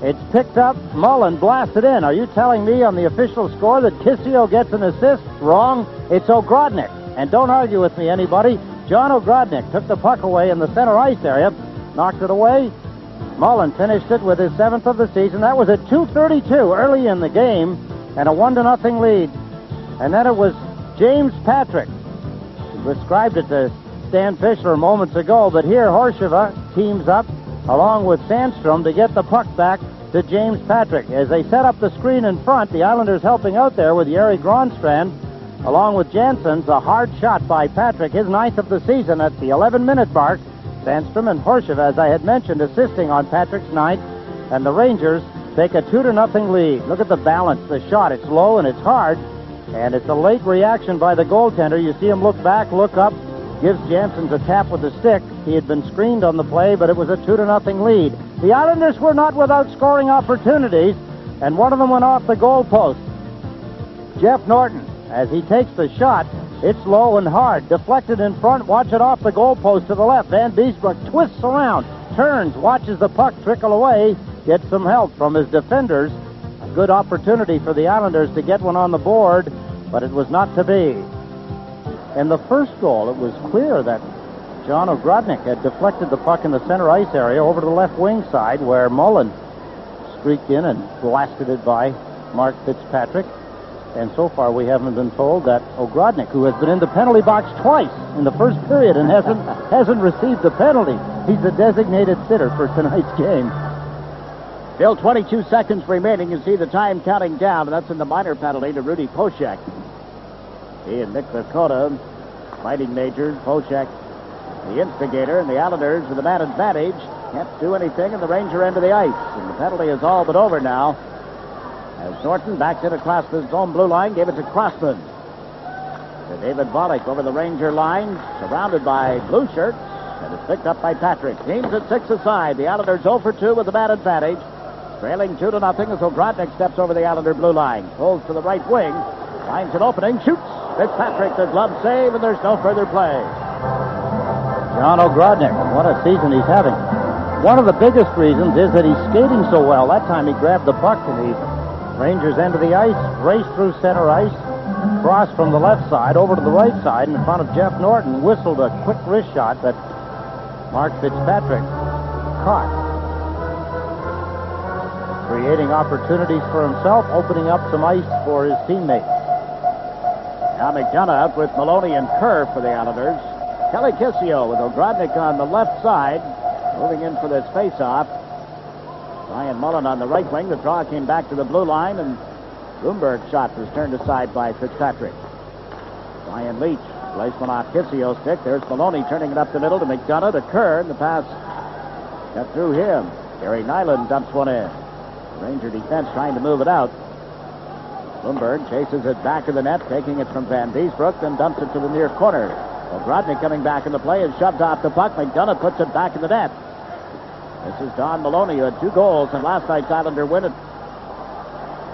It's picked up. Mullen blasts it in. Are you telling me on the official score that Kissio gets an assist? Wrong. It's O'Grodnick. And don't argue with me, anybody. John O'Grodnick took the puck away in the center ice area, knocked it away, Mullen finished it with his 7th of the season. That was at 2:32 early in the game, and a 1-0 lead. And then it was James Patrick. He described it to Stan Fischler moments ago, but here Horschiva teams up along with Sandstrom to get the puck back to James Patrick. As they set up the screen in front, the Islanders helping out there with Jari Gronstrand, along with Janssens. A hard shot by Patrick, his 9th of the season at the 11-minute mark. Sandstrom and Horschiva, as I had mentioned, assisting on Patrick's 9th, and the Rangers take a 2-0 lead. Look at the balance, the shot. It's low and it's hard, and it's a late reaction by the goaltender. You see him look back, look up, gives Janssens a tap with the stick. He had been screened on the play, but it was a 2-0 lead. The Islanders were not without scoring opportunities, and one of them went off the goal post. Jeff Norton, as he takes the shot, it's low and hard. Deflected in front, watch it off the goal post to the left. Van Beesbrook twists around, turns, watches the puck trickle away, gets some help from his defenders. A good opportunity for the Islanders to get one on the board, but it was not to be. In the first goal, it was clear that John Ogrodnik had deflected the puck in the center ice area over to the left wing side, where Mullen streaked in and blasted it by Mark Fitzpatrick. And so far, we haven't been told that Ogrodnik, who has been in the penalty box twice in the first period and hasn't received the penalty, he's the designated sitter for tonight's game. Still 22 seconds remaining. You see the time counting down, and that's in the minor penalty to Rudy Poshak. He and Nick Lakota, fighting majors. Poshak, the instigator, and the Islanders with the man advantage. Can't do anything in the Ranger end of the ice. And the penalty is all but over now. As Norton backed it across the zone blue line, gave it to Crossman. To David Volek over the Ranger line, surrounded by blue shirts, and it's picked up by Patrick. Teams at 6 aside. The Islanders 0 for 2 with the man advantage. Trailing 2-0 as Ogrodnik steps over the Islander blue line. Pulls to the right wing. Finds an opening. Shoots. Fitzpatrick, the glove save, and there's no further play. John Ogrodnik, what a season he's having. One of the biggest reasons is that he's skating so well. That time he grabbed the puck in the Rangers end of the ice, raced through center ice, crossed from the left side over to the right side in front of Jeff Norton, whistled a quick wrist shot that Mark Fitzpatrick caught. Creating opportunities for himself, opening up some ice for his teammates. Now McDonough out with Maloney and Kerr for the Islanders. Kelly Kissio with Ogrodnik on the left side, moving in for this face-off. Ryan Mullen on the right wing. The draw came back to the blue line, and Bloomberg's shot was turned aside by Fitzpatrick. Ryan Leach plays one off Kissio's stick. There's Maloney turning it up the middle to McDonough, to Kerr, and the pass got through him. Gary Nyland dumps one in. Ranger defense trying to move it out. Bloomberg chases it back of the net, taking it from Van Beesbrook, then dumps it to the near corner. Ogrodnik coming back in the play is shoved off the puck. McDonough puts it back in the net. This is Don Maloney, who had 2 goals in last night's Islander win at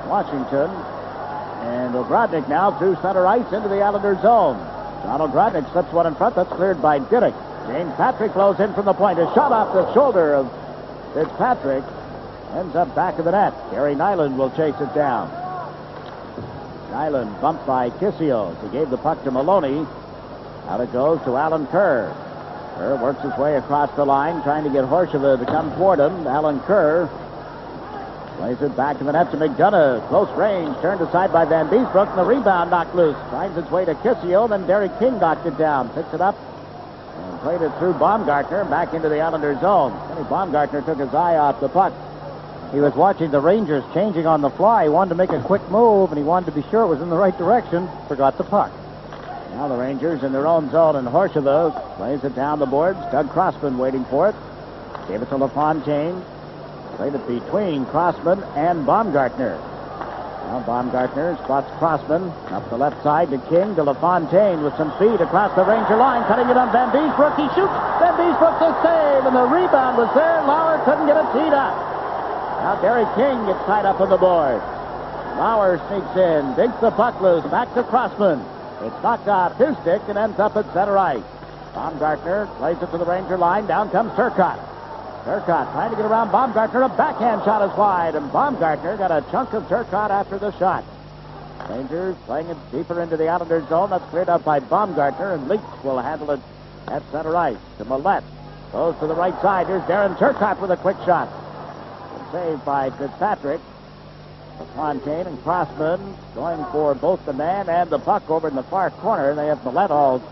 Washington. And Ogrodnik now through center ice into the Islander zone. John Ogrodnik slips one in front. That's cleared by Diddick. James Patrick flows in from the point. A shot off the shoulder of Fitzpatrick. Ends up back of the net. Gary Nyland will chase it down. Nyland bumped by Kissio. He gave the puck to Maloney. Out it goes to Alan Kerr. Kerr works his way across the line, trying to get Horschiva to come toward him. Alan Kerr plays it back to the net to McDonough. Close range, turned aside by Van Beesbrook, and the rebound knocked loose. Finds its way to Kissio, then Derek King knocked it down. Picks it up and played it through Baumgartner back into the Islander zone. Kenny Baumgartner took his eye off the puck. He was watching the Rangers changing on the fly. He wanted to make a quick move, and he wanted to be sure it was in the right direction. Forgot the puck. Now the Rangers in their own zone, and Horschiva plays it down the boards. Doug Crossman waiting for it. Gave it to LaFontaine. Played it between Crossman and Baumgartner. Now Baumgartner spots Crossman up the left side to King, to LaFontaine with some speed across the Ranger line, cutting it on Van Beesbrook. He shoots. Van Beesbrook to save, and the rebound was there. Lauer couldn't get it teed up. Now Derek King gets tied up on the board. Lauer sneaks in, digs the puck loose, back to Crossman. It's knocked off his stick and ends up at center ice. Baumgartner plays it to the Ranger line. Down comes Turcotte. Turcotte trying to get around Baumgartner. A backhand shot is wide, and Baumgartner got a chunk of Turcotte after the shot. Rangers playing it deeper into the Islanders zone. That's cleared out by Baumgartner, and Leach will handle it at center ice to Millette. Goes to the right side. Here's Darren Turcotte with a quick shot. Saved by Fitzpatrick. LaFontaine and Crossman going for both the man and the puck over in the far corner. They have Millette all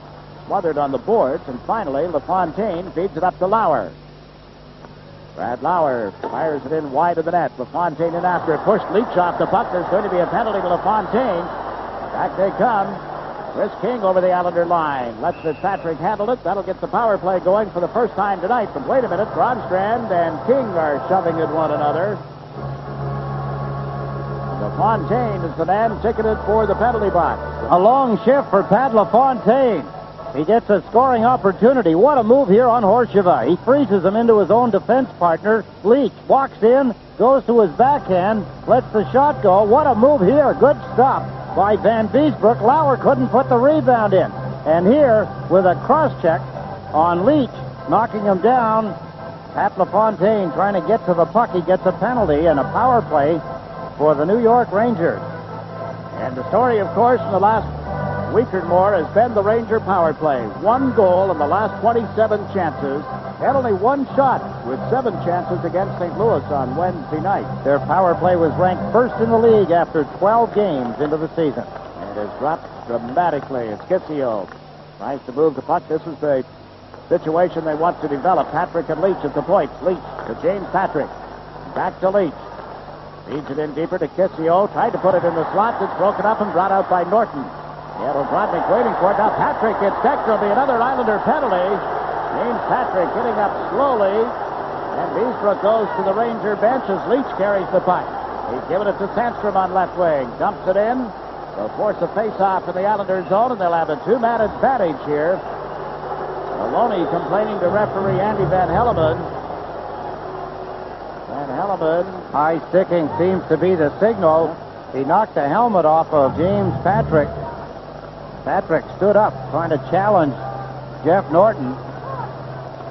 smothered on the boards. And finally, LaFontaine feeds it up to Lauer. Brad Lauer fires it in wide of the net. LaFontaine in after it. Pushed Leach off the puck. There's going to be a penalty to LaFontaine. Back they come. Chris King over the Islander line. Lets Fitzpatrick handle it. That'll get the power play going for the first time tonight. But wait a minute. Bronstrand and King are shoving at one another. LaFontaine is the man ticketed for the penalty box. A long shift for Pat LaFontaine. He gets a scoring opportunity. What a move here on Horschiva. He freezes him into his own defense partner. Leach walks in, goes to his backhand, lets the shot go. What a move here. Good stop by Van Beesbrook. Lauer couldn't put the rebound in. And here, with a cross-check on Leach, knocking him down, Pat LaFontaine trying to get to the puck. He gets a penalty and a power play for the New York Rangers. And the story, of course, in the last week or more has been the Ranger power play. 1 goal in the last 27 chances. Had only 1 shot with 7 chances against St. Louis on Wednesday night. Their power play was ranked first in the league after 12 games into the season. And it has dropped dramatically. It's Kissio tries to move the puck. This is the situation they want to develop. Patrick and Leach at the point. Leach to James Patrick. Back to Leach. Feeds it in deeper to Kissio. Tried to put it in the slot. It's broken up and brought out by Norton. Yeah, O'Grodnik waiting for it. Now Patrick gets decked. There'll be another Islander penalty. James Patrick getting up slowly. And Beesbrook goes to the Ranger bench as Leach carries the puck. He's given it to Sandstrom on left wing. Dumps it in. They'll force a face-off in the Islander zone, and they'll have a 2-man advantage here. Maloney complaining to referee Andy Van Helleman. Van Helleman. High sticking seems to be the signal. He knocked the helmet off of James Patrick. Patrick stood up trying to challenge Jeff Norton.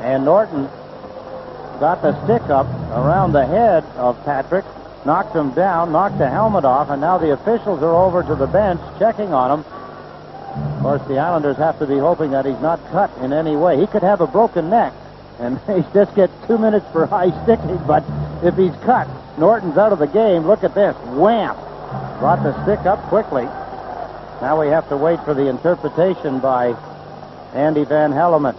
And Norton got the stick up around the head of Patrick, knocked him down, knocked the helmet off, and now the officials are over to the bench checking on him. Of course, the Islanders have to be hoping that he's not cut in any way. He could have a broken neck, and he just gets 2 minutes for high sticking, but if he's cut, Norton's out of the game. Look at this. Wham! Brought the stick up quickly. Now we have to wait for the interpretation by Andy Van Helleman.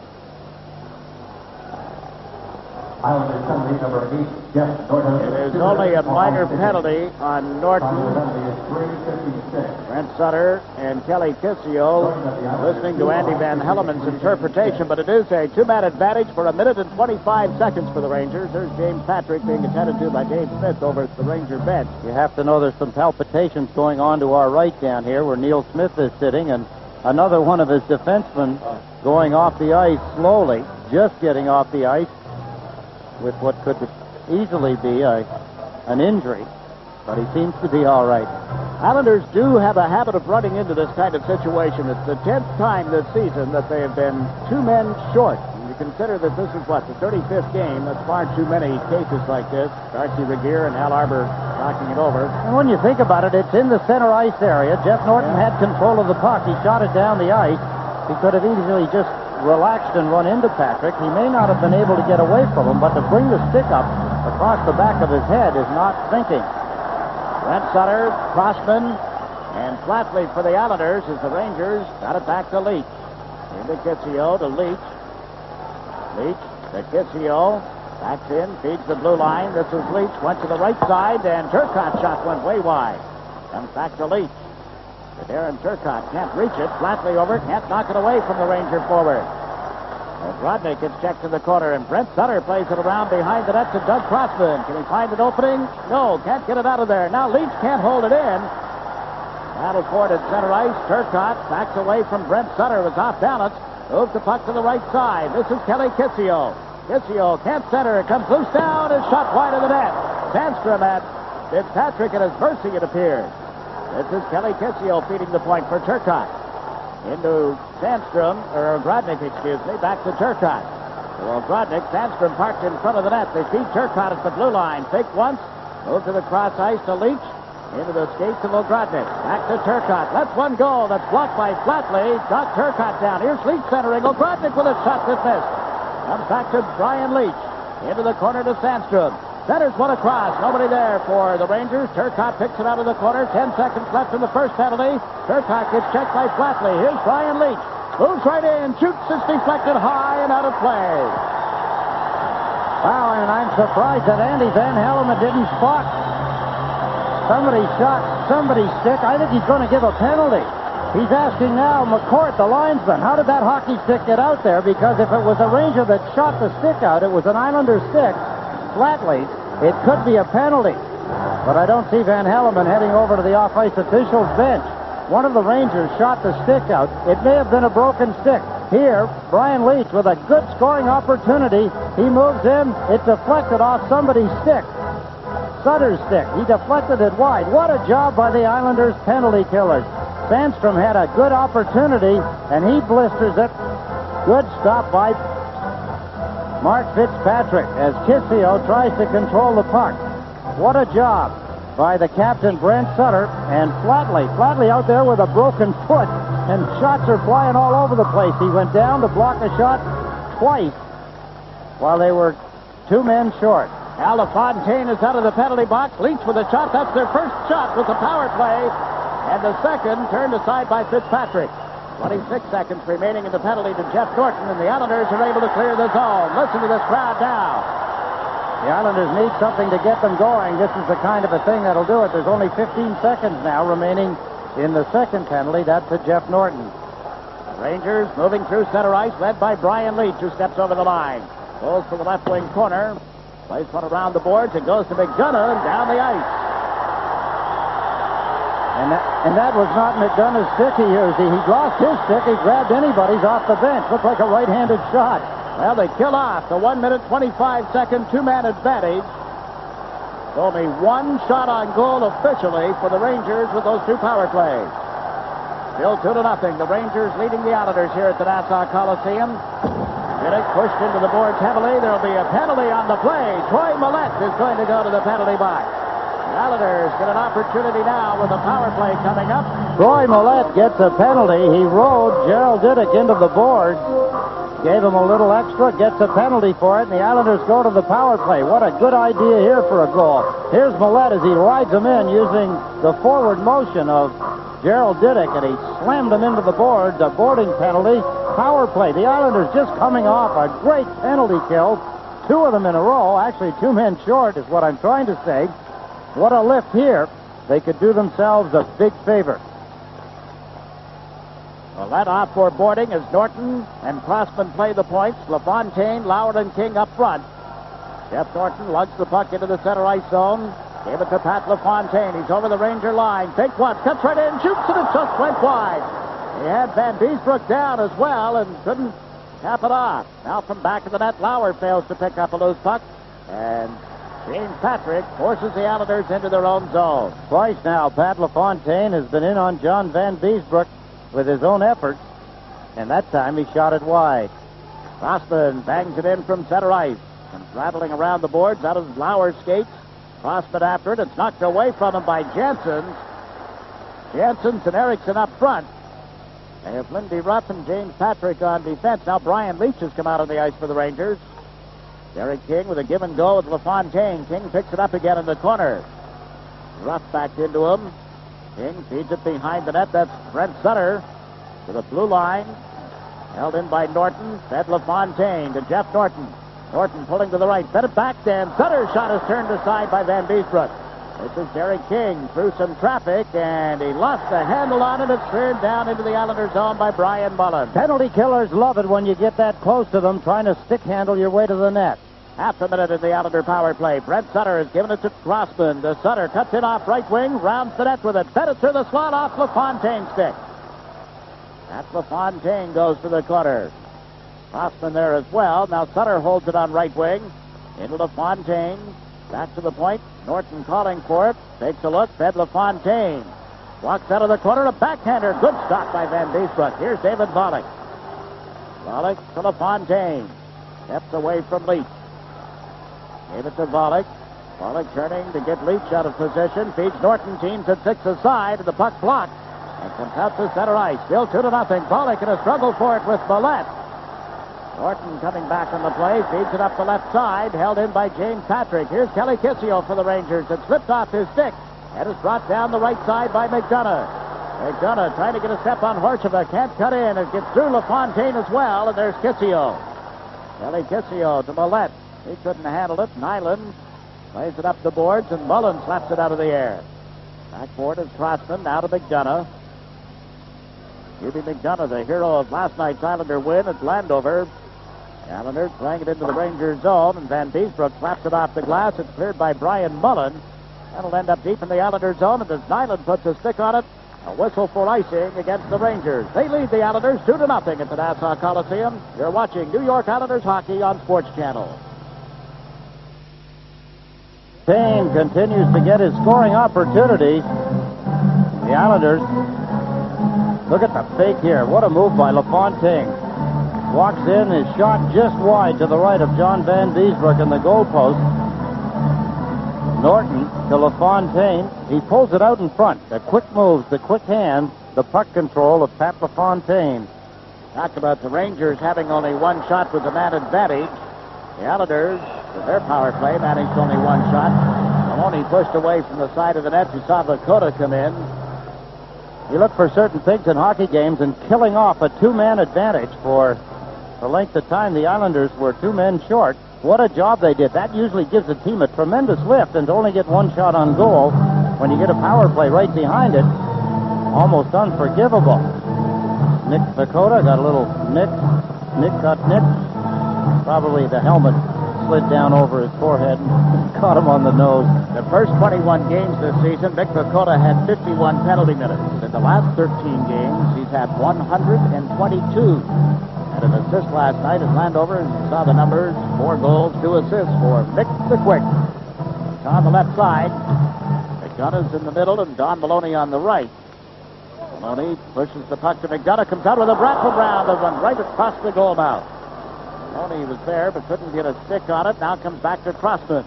Islander penalty number 8, Jeff Norton. It is only a minor penalty on Norton. Islander penalty is 3:56. Brent Sutter and Kelly Kissio listening to Andy Van Helleman's interpretation, but it is a 2-man advantage for 1 minute and 25 seconds for the Rangers. There's James Patrick being attended to by Dave Smith over at the Ranger bench. You have to know there's some palpitations going on to our right down here where Neil Smith is sitting, and another one of his defensemen going off the ice slowly, just getting off the ice with what could easily be an injury, but he seems to be all right. Islanders do have a habit of running into this kind of situation. It's the 10th time this season that they have been 2 men short. And you consider that this is, the 35th game. That's far too many cases like this. Darcy Regier and Al Arbor knocking it over. And when you think about it, it's in the center ice area. Jeff Norton had control of the puck. He shot it down the ice. He could have easily just relaxed and run into Patrick. He may not have been able to get away from him, but to bring the stick up across the back of his head is not thinking. Brent Sutter, Crossman, and Flatley for the Islanders as the Rangers got it back to Leach. Into Kissio to Leach. Leach to Kissio. Backs in, feeds the blue line. This is Leach. Went to the right side, and Turcotte's shot went way wide. Comes back to Leach. To Darren Turcotte. Can't reach it. Flatley over. Can't knock it away from the Ranger forward. Rodney gets checked in the corner, and Brent Sutter plays it around behind the net to Doug Crossman. Can he find an opening? No, can't get it out of there. Now Leach can't hold it in. Battle for it at center ice. Turcotte backs away from Brent Sutter. Was off balance. Moves the puck to the right side. This is Kelly Kissio. Kissio can't center. It comes loose down and shot wide of the net. Sandstrom at Fitzpatrick at his mercy, it appears. This is Kelly Kissio feeding the point for Turcotte. Into Sandstrom, or Grodnik, back to Turcotte. Well, Grodnik, Sandstrom parked in front of the net. They feed Turcotte at the blue line. Fake once, move to the cross ice to Leach. Into the skates of Grodnik. Back to Turcotte. Lets one go. That's blocked by Flatley. Got Turcotte down. Here's Leach centering. Grodnik with a shot that missed. Comes back to Brian Leach. Into the corner to Sandstrom. Centers one across. Nobody there for the Rangers. Turcotte picks it out of the corner. 10 seconds left in the first penalty. Turcotte gets checked by Flatley. Here's Brian Leach. Moves right in. Shoots. Is deflected high and out of play. Wow, and I'm surprised that Andy Van Hellemond didn't spot. Somebody shot somebody's stick. I think he's going to give a penalty. He's asking now McCourt, the linesman, how did that hockey stick get out there? Because if it was a Ranger that shot the stick out, it was an Islander stick, Flatley, it could be a penalty. But I don't see Van Hellemond heading over to the off-ice officials' bench. One of the Rangers shot the stick out. It may have been a broken stick. Here, Brian Leach with a good scoring opportunity. He moves in. It deflected off somebody's stick. Sutter's stick. He deflected it wide. What a job by the Islanders' penalty killers. Sandstrom had a good opportunity, and he blisters it. Good stop by Mark Fitzpatrick as Kissio tries to control the puck. What a job by the captain, Brent Sutter, and Flatley. Flatley out there with a broken foot, and shots are flying all over the place. He went down to block a shot twice while they were 2 men short. Al LaFontaine is out of the penalty box. Leach with a shot. That's their first shot with the power play. And the second turned aside by Fitzpatrick. 26 seconds remaining in the penalty to Jeff Norton, and the Islanders are able to clear the zone. Listen to this crowd now. The Islanders need something to get them going. This is the kind of a thing that'll do it. There's only 15 seconds now remaining in the second penalty. That's to Jeff Norton. Rangers moving through center ice, led by Brian Leach, who steps over the line. Goes to the left wing corner. Plays one around the boards. It goes to McDonough and down the ice. And that was not McDonough's stick he used. He lost his stick. He grabbed anybody's off the bench. Looked like a right-handed shot. Well, they kill off the 1 minute, 25-second two-man advantage. Only one shot on goal officially for the Rangers with those 2 power plays. Still 2-0. The Rangers leading the Islanders here at the Nassau Coliseum. Minnick pushed into the boards heavily. There'll be a penalty on the play. Troy Millette is going to go to the penalty box. The Islanders get an opportunity now with a power play coming up. Troy Millette gets a penalty. He rode Gerald Diddick into the boards, gave him a little extra, gets a penalty for it, and the Islanders go to the power play. What a good idea here for a goal. Here's Millette as he rides him in using the forward motion of Gerald Diddick, and he slammed him into the boards. A boarding penalty. Power play. The Islanders just coming off a great penalty kill. 2 of them in a row. Actually, 2 men short is what I'm trying to say. What a lift here. They could do themselves a big favor. Well, that off for boarding as Norton and Crossman play the points. LaFontaine, Lauer, and King up front. Jeff Norton lugs the puck into the center ice zone. Gave it to Pat LaFontaine. He's over the Ranger line. Fake one. Cuts right in. Shoots, and it just went wide. He had Van Beesbrook down as well and couldn't cap it off. Now from back of the net, Lauer fails to pick up a loose puck. And James Patrick forces the Islanders into their own zone. Twice now, Pat LaFontaine has been in on John Van Beesbrook with his own effort, and that time he shot it wide. Crossman bangs it in from center ice. And rattling around the boards out of Lauer's skates. Crossman after it. It's knocked away from him by Janssens. Janssens and Erickson up front. They have Lindy Ruff and James Patrick on defense. Now Brian Leach has come out on the ice for the Rangers. Derek King with a give and go with LaFontaine. King picks it up again in the corner. Ruff back into him. King feeds it behind the net. That's Brent Sutter to the blue line. Held in by Norton. Fed LaFontaine to Jeff Norton. Norton pulling to the right. Fed it back then. Sutter's shot is turned aside by Van Beesbrook. This is Derek King through some traffic, and he lost the handle on it. It's turned down into the Islanders' zone by Brian Mullen. Penalty killers love it when you get that close to them, trying to stick handle your way to the net. Half a minute in the Islander power play. Brent Sutter has given it to Crossman. The Sutter cuts it off right wing, rounds the net with it. Fed it through the slot off LaFontaine's stick. That's LaFontaine goes to the corner. Crossman there as well. Now Sutter holds it on right wing. Into LaFontaine. Back to the point. Norton calling for it. Takes a look. Fed LaFontaine. Walks out of the corner. A backhander. Good stop by Van Beesbrook. Here's David Volek. Volek to LaFontaine. Steps away from Leach. Gave it to Volek. Volek turning to get Leach out of position. Feeds Norton. Teams at 6 aside. And the puck blocked. And comes out to center ice. Still 2-0. Volek in a struggle for it with Millette. Norton coming back on the play, feeds it up the left side, held in by James Patrick. Here's Kelly Kissio for the Rangers. It slipped off his stick and is brought down the right side by McDonough. McDonough trying to get a step on Horcheva, can't cut in. It gets through LaFontaine as well, and there's Kissio. Kelly Kissio to Millette. He couldn't handle it. Nyland plays it up the boards, and Mullen slaps it out of the air. Backboard is Crossman, now to McDonough. Hubie McDonough, the hero of last night's Islander win at Landover. The Islanders playing it into the Rangers zone, and Van Beesbrook slaps it off the glass. It's cleared by Brian Mullen. That'll end up deep in the Islanders zone, and as Nyland puts a stick on it, a whistle for icing against the Rangers. They lead the Islanders 2-0 at the Nassau Coliseum. You're watching New York Islanders hockey on SportsChannel. Payne continues to get his scoring opportunities. The Islanders, look at the fake here. What a move by LaFontaine. Walks in, his shot just wide to the right of John Van Beesbrook in the goalpost. Norton to LaFontaine. He pulls it out in front. The quick moves, the quick hands, the puck control of Pat LaFontaine. Talk about the Rangers having only one shot with the man advantage. The Islanders, with their power play, managed only one shot. Maloney pushed away from the side of the net. You saw Vakota come in. You look for certain things in hockey games, and killing off a two-man advantage for the length of time the Islanders were two men short. What a job they did. That usually gives a team a tremendous lift, and to only get one shot on goal when you get a power play right behind it, almost unforgivable. Nick Vakota got a little nick. Nick got nicked. Probably the helmet slid down over his forehead and caught him on the nose. The first 21 games this season, Nick Vakota had 51 penalty minutes. In the last 13 games, he's had 122. And an assist last night at Landover. You saw the numbers, 4 goals, 2 assists for Nick the Quick. It's on the left side. McDonough's in the middle, and Don Maloney on the right. Maloney pushes the puck to McDonough, comes out with a wraparound that runs right across the goal mouth. Maloney was there, but couldn't get a stick on it. Now comes back to Crossman.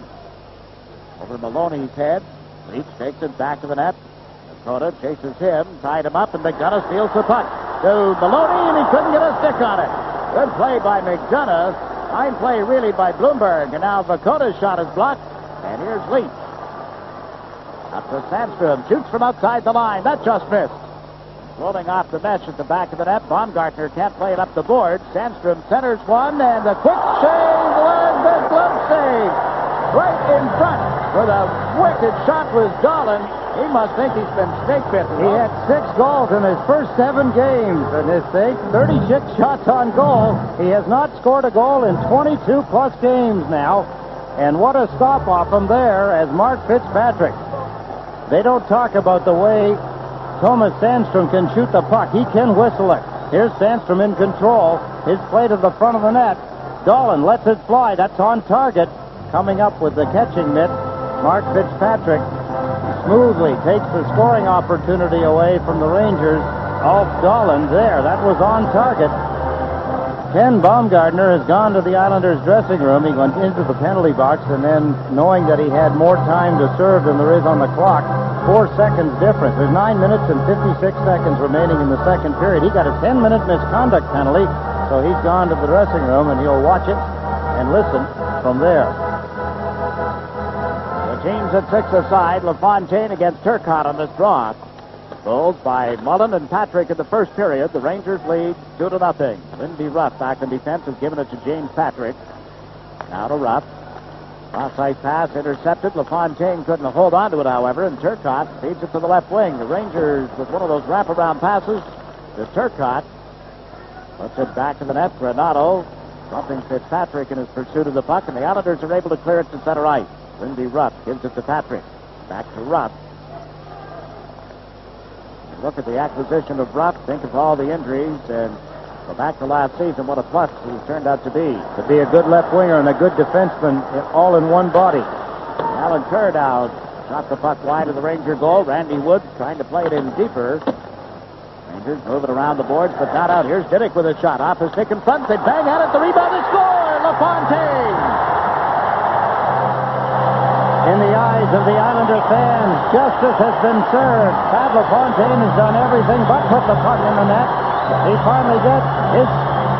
Over Maloney's head. Leach takes it back to the net. Dakota chases him, tied him up, and McDonough steals the puck to Maloney, and he couldn't get a stick on it. Good play by McDonough. Fine play, really, by Bloomberg. And now Vakota's shot is blocked, and here's Leach. Up to Sandstrom. Shoots from outside the line. That just missed. Rolling off the mesh at the back of the net. Baumgartner can't play it up the board. Sandstrom centers one, and the quick save was the glove save. Right in front where the wicked shot was Dolan. He must think he's been snake-bitten. He had 6 goals in his first 7 games, and his 36 shots on goal. He has not scored a goal in 22-plus games now. And what a stop off him there as Mark Fitzpatrick. They don't talk about the way Thomas Sandstrom can shoot the puck. He can whistle it. Here's Sandstrom in control. His play to the front of the net. Dolan lets it fly. That's on target. Coming up with the catching mitt, Mark Fitzpatrick smoothly takes the scoring opportunity away from the Rangers. Alf Dolan there. That was on target. Ken Baumgartner has gone to the Islanders' dressing room. He went into the penalty box, and then, knowing that he had more time to serve than there is on the clock, 4 seconds difference. There's 9 minutes and 56 seconds remaining in the second period. He got a 10-minute misconduct penalty, so he's gone to the dressing room, and he'll watch it and listen from there. Teams at 6 aside. LaFontaine against Turcotte on this draw. Goals by Mullen and Patrick in the first period. The Rangers lead 2-0. Lindy Ruff back in defense has given it to James Patrick. Now to Ruff. Offside pass intercepted. LaFontaine couldn't hold on to it, however, and Turcotte feeds it to the left wing. The Rangers with one of those wraparound passes to Turcotte. Puts it back to the net. Granato bumping Fitzpatrick in his pursuit of the puck, and the Islanders are able to clear it to center ice. Lindy Ruff gives it to Patrick. Back to Ruff. Look at the acquisition of Ruff. Think of all the injuries, and go back to last season. What a plus he's turned out to be. To be a good left winger and a good defenseman all in one body. Alan Kerr now shot the puck wide of the Ranger goal. Randy Woods trying to play it in deeper. Rangers move it around the boards, but not out. Here's Diddick with a shot. Off his stick in front. They bang at it. The rebound is scored. LaFontaine. In the eyes of the Islander fans, justice has been served. Pat LaFontaine has done everything but put the puck in the net. He finally gets his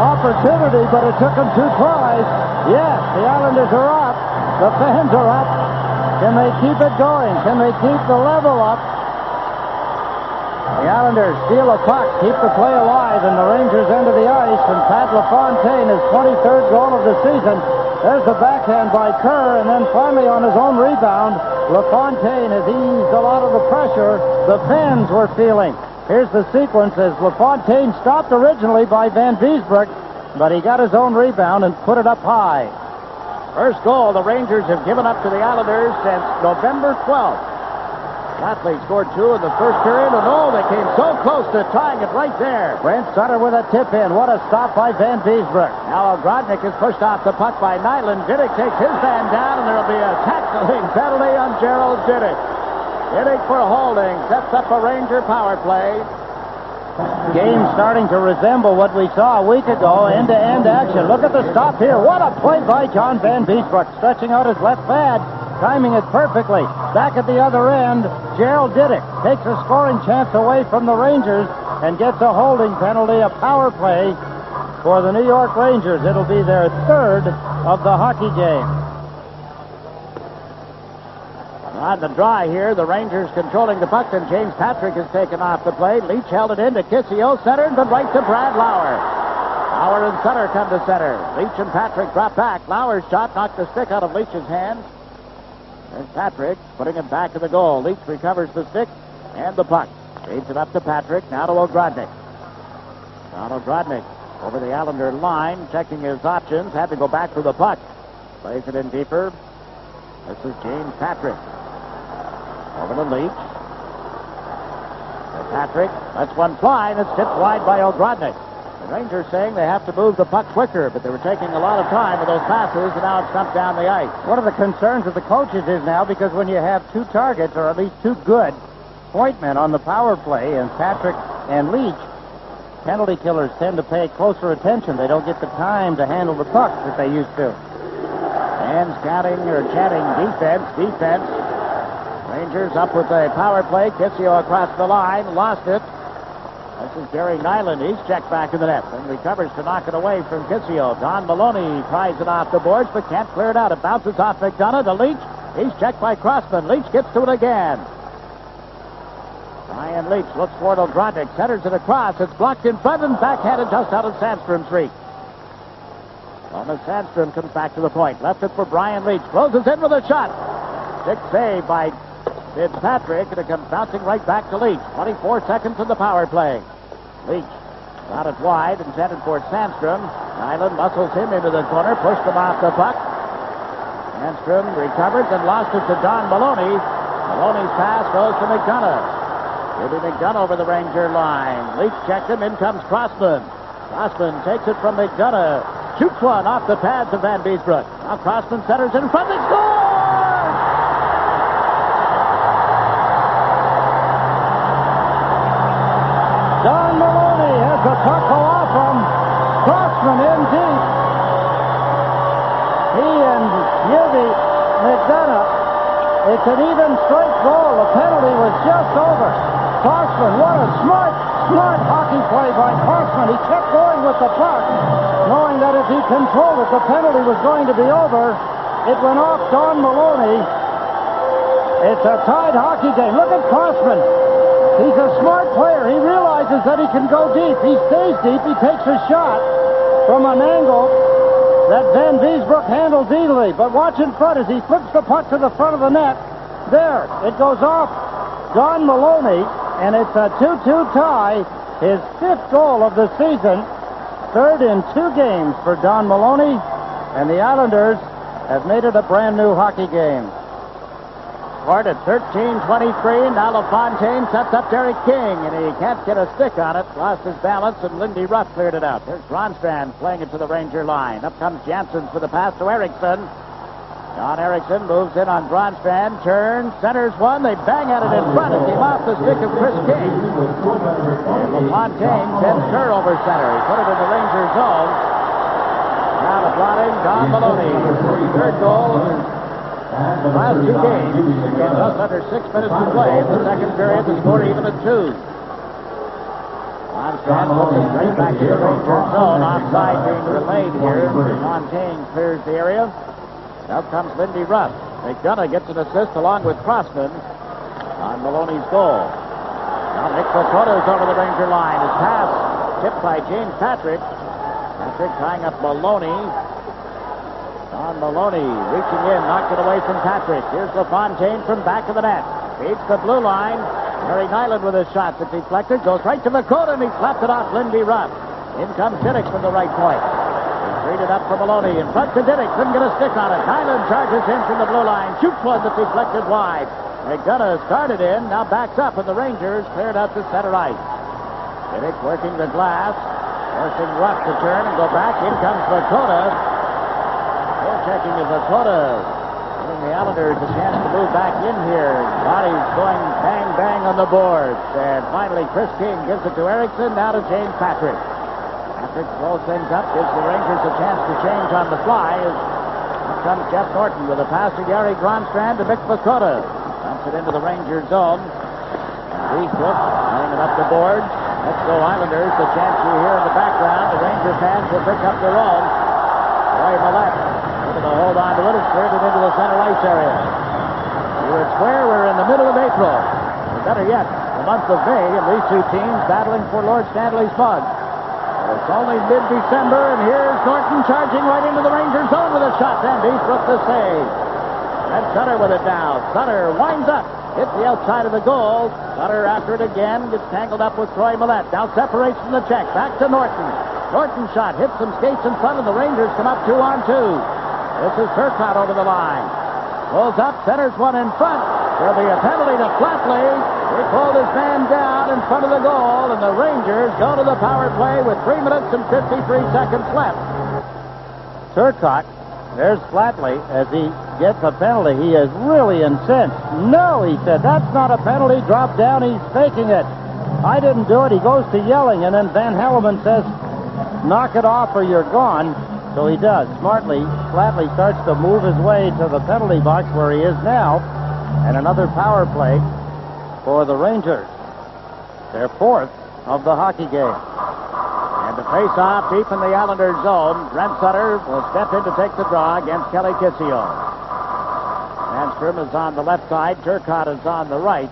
opportunity, but it took them 2 tries. Yes, the Islanders are up. The fans are up. Can they keep it going? Can they keep the level up? The Islanders steal a puck, keep the play alive in the Rangers' end of the ice, and Pat LaFontaine, his 23rd goal of the season. There's the backhand by Kerr, and then finally on his own rebound, LaFontaine has eased a lot of the pressure the fans were feeling. Here's the sequence as LaFontaine stopped originally by Van Beesbroek, but he got his own rebound and put it up high. First goal the Rangers have given up to the Islanders since November 12th. Flatley scored 2 in the first period, and they came so close to tying it right there. Brent Sutter with a tip in. What a stop by Van Beesbroek. Now Ogrodnik is pushed off the puck by Nyland. Diddick takes his man down, and there'll be a tackling penalty on Gerald Diddick. Diddick for holding sets up a Ranger power play. Game starting to resemble what we saw a week ago, end-to-end action. Look at the stop here. What a play by John Van Beesbroek, stretching out his left pad, timing it perfectly. Back at the other end, Gerald Diddick takes a scoring chance away from the Rangers and gets a holding penalty, a power play for the New York Rangers. It'll be their 3rd of the hockey game. On the draw here, the Rangers controlling the puck, and James Patrick is taken off the play. Leach held it in to Kissio, centered, but right to Brad Lauer. Lauer and Sutter come to center. Leach and Patrick drop back. Lauer's shot knocked the stick out of Leach's hand. There's Patrick putting it back to the goal. Leach recovers the stick and the puck. Feeds it up to Patrick, now to Ogrodnik. Now Ogrodnik over the Islander line, checking his options. Had to go back for the puck. Plays it in deeper. This is James Patrick. Over to Leach. And Patrick lets one fly, and it's tipped wide by Ogrodnik. The Rangers saying they have to move the puck quicker, but they were taking a lot of time with those passes, and now it's dumped down the ice. One of the concerns of the coaches is now, because when you have 2 targets, or at least 2 good point men on the power play, and Patrick and Leach, penalty killers tend to pay closer attention. They don't get the time to handle the puck that they used to. Fans counting or chanting defense. Rangers up with a power play. Kissio across the line, lost it. This is Gary Nyland. He's checked back in the net and recovers to knock it away from Kissio. Don Maloney tries it off the boards, but can't clear it out. It bounces off McDonald to Leach. He's checked by Crossman. Leach gets to it again. Ryan Leach looks for Ogrodnik, centers it across. It's blocked in front and backhanded just out of Sandstrom's reach. Thomas Sandstrom comes back to the point. Left it for Brian Leach. Closes in with a shot. Stick save by Fitzpatrick, and it comes bouncing right back to Leach. 24 seconds in the power play. Leach got it wide, intended for Sandstrom. Nyland muscles him into the corner, pushed him off the puck. Sandstrom recovers and lost it to Don Maloney. Maloney's pass goes to McDonough. Giving McDonough over the Ranger line. Leach checked him, in comes Crossman. Crossman takes it from McDonough. Shoots one off the pads of Van Beesbroek. Now Crossman centers in front. They score! Don Maloney has the puck go off from Crossman in deep. He and Yildy McDonough. It's an even straight goal. The penalty was just over. Crossman, what a smart hockey play by Crossman. He kept going with the puck, knowing that if he controlled it, the penalty was going to be over. It went off Don Maloney. It's a tied hockey game. Look at Crossman. He's a smart player. He realizes that he can go deep. He stays deep. He takes a shot from an angle that Van Beesbroek handles easily. But watch in front as he flips the puck to the front of the net. There, it goes off Don Maloney, and it's a 2-2 tie. His 5th goal of the season. 3rd in 2 games for Don Maloney, and the Islanders have made it a brand new hockey game. Scored at 13:23. Now LaFontaine sets up Derek King, and he can't get a stick on it. Lost his balance, and Lindy Ruff cleared it out. There's Gronstrand playing it to the Ranger line. Up comes Jansen for the pass to Erickson. John Erickson moves in on Gronstrand, turns, centers one. They bang at it in front. It came off the stick of Chris King. And LaFontaine sends Kerr over center. He put it in the Ranger zone. Now applauding Don Maloney. His 3rd goal. Last 2 games, just under 6 minutes to play. In the second period, the score even at 2. Ronstadt moves right back to the Ranger zone. Offside being relayed here. Fontaine clears the area. Now comes Lindy Ruff. McDonough gets an assist along with Crossman on Maloney's goal. Now Nick Vacota's over the Ranger line. His pass tipped by James Patrick. Patrick tying up Maloney. Don Maloney reaching in, knocked it away from Patrick. Here's LaFontaine from back of the net. Beats the blue line. Harry Nyland with his shot that deflected. Goes right to Vacota, and he slapped it off Lindy Ruff. In comes Diddick from the right point. He treated up for Maloney. In front to Diddick. Couldn't get a stick on it. Nyland charges in from the blue line. Shoots one that deflected wide. McDonough started in. Now backs up, and the Rangers cleared out to center ice. Diddick working the glass. Forcing Ruff to turn and go back. In comes Vacota. Checking as Vacota, giving the Islanders a chance to move back in here. Bodies going bang, bang on the boards. And finally, Chris King gives it to Erickson, now to James Patrick. Patrick throws things up, gives the Rangers a chance to change on the fly. Here comes Jeff Norton with a pass to Gary Gronstrand to Mick Vacota. Dumps it into the Ranger zone. And Eastbrook laying it up the boards. Let's go Islanders. The chance you hear in the background. The Ranger fans will pick up their own. Roy Millette able to hold on to it and cleared it into the center ice area. You would swear we're in the middle of April. Or better yet, the month of May, and these two teams battling for Lord Stanley's mug. But it's only mid-December, and here's Norton charging right into the Ranger zone with a shot, and Eastbrook the save. And Sutter with it now. Sutter winds up, hits the outside of the goal. Sutter after it again, gets tangled up with Troy Millette. Now separates from the check, back to Norton. Norton shot, hits some skates in front, and the Rangers come up 2-on-2. This is Turcotte over the line. Pulls up, centers one in front. There'll be a penalty to Flatley. He pulled his man down in front of the goal, and the Rangers go to the power play with 3 minutes and 53 seconds left. Turcotte, there's Flatley. As he gets a penalty, he is really incensed. No, he said, that's not a penalty. Drop down, he's faking it. I didn't do it. He goes to yelling, and then Van Helleman says, knock it off or you're gone. So he does. Smartly, Flatley starts to move his way to the penalty box where he is now. And another power play for the Rangers. Their fourth of the hockey game. And the face-off deep in the Islanders zone. Brent Sutter will step in to take the draw against Kelly Kissio. Sandstrom is on the left side. Turcotte is on the right.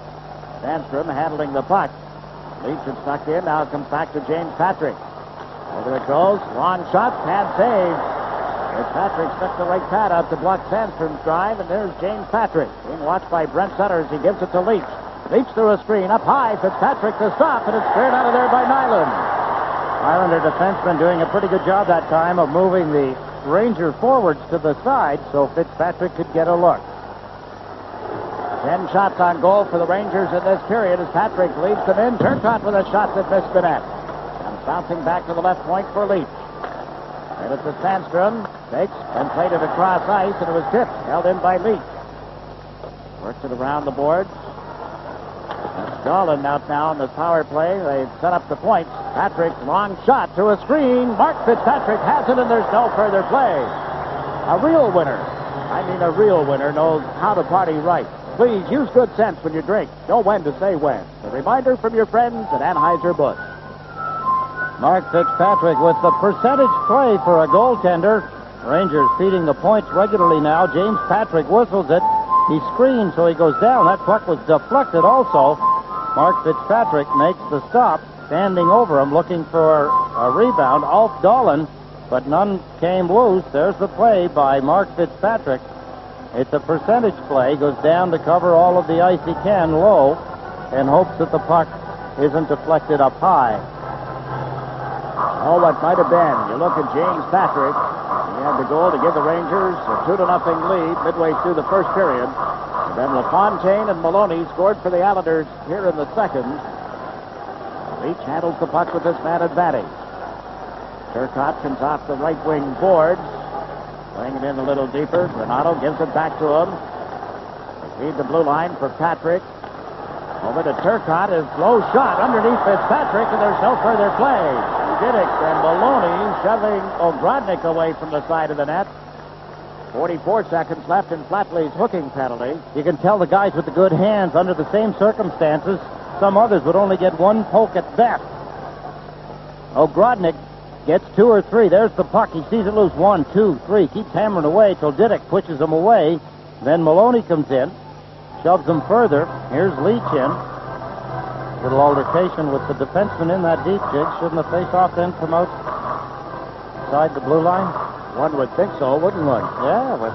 Sandstrom handling the puck. Leach is stuck in. Now it comes back to James Patrick. Over it goes. Long shot. Pad save. As Patrick stuck the right pad out to block Sandstrom's drive. And there's James Patrick. Being watched by Brent Sutter as he gives it to Leach. Leach through a screen. Up high. Fitzpatrick to stop. And it's cleared out of there by Nyland. Islander defenseman doing a pretty good job that time of moving the Ranger forwards to the side so Fitzpatrick could get a look. 10 shots on goal for the Rangers in this period as Patrick leads them in. Turcotte with a shot that missed the net. Bouncing back to the left point for Leach. And it's to Sandstrom. Takes and played it across ice, and it was tipped. Held in by Leach. Works it around the boards. That's Garland out now on the power play. They set up the points. Patrick, long shot to a screen. Mark Fitzpatrick has it, and there's no further play. A real winner. I mean, a real winner knows how to party right. Please use good sense when you drink. Know when to say when. A reminder from your friends at Anheuser-Busch. Mark Fitzpatrick with the percentage play for a goaltender. Rangers feeding the points regularly now. James Patrick whistles it. He screens, so he goes down. That puck was deflected also. Mark Fitzpatrick makes the stop, standing over him, looking for a rebound. Alf Dolan, but none came loose. There's the play by Mark Fitzpatrick. It's a percentage play. Goes down to cover all of the ice he can low and hopes that the puck isn't deflected up high. Oh, what might have been. You look at James Patrick. He had the goal to give the Rangers a 2-0 lead midway through the first period. And then LaFontaine and Maloney scored for the Islanders here in the second. Leach handles the puck with this man advantage. Turcotte comes off the right wing boards. Playing it in a little deeper. Renato gives it back to him. They feed the blue line for Patrick. Over to Turcotte. His low shot underneath Fitzpatrick, and there's no further play. Diddick and Maloney shoving Ogrodnik away from the side of the net. 44 seconds left in Flatley's hooking penalty. You can tell the guys with the good hands under the same circumstances, some others would only get one poke at best. Ogrodnik gets 2 or 3. There's the puck. He sees it loose. 1, 2, 3. Keeps hammering away till Didick pushes him away. Then Maloney comes in, shoves him further. Here's Leach in. Little altercation with the defenseman in that deep, Jig. Shouldn't the face-off then come outside the blue line? One would think so, wouldn't one? Yeah, with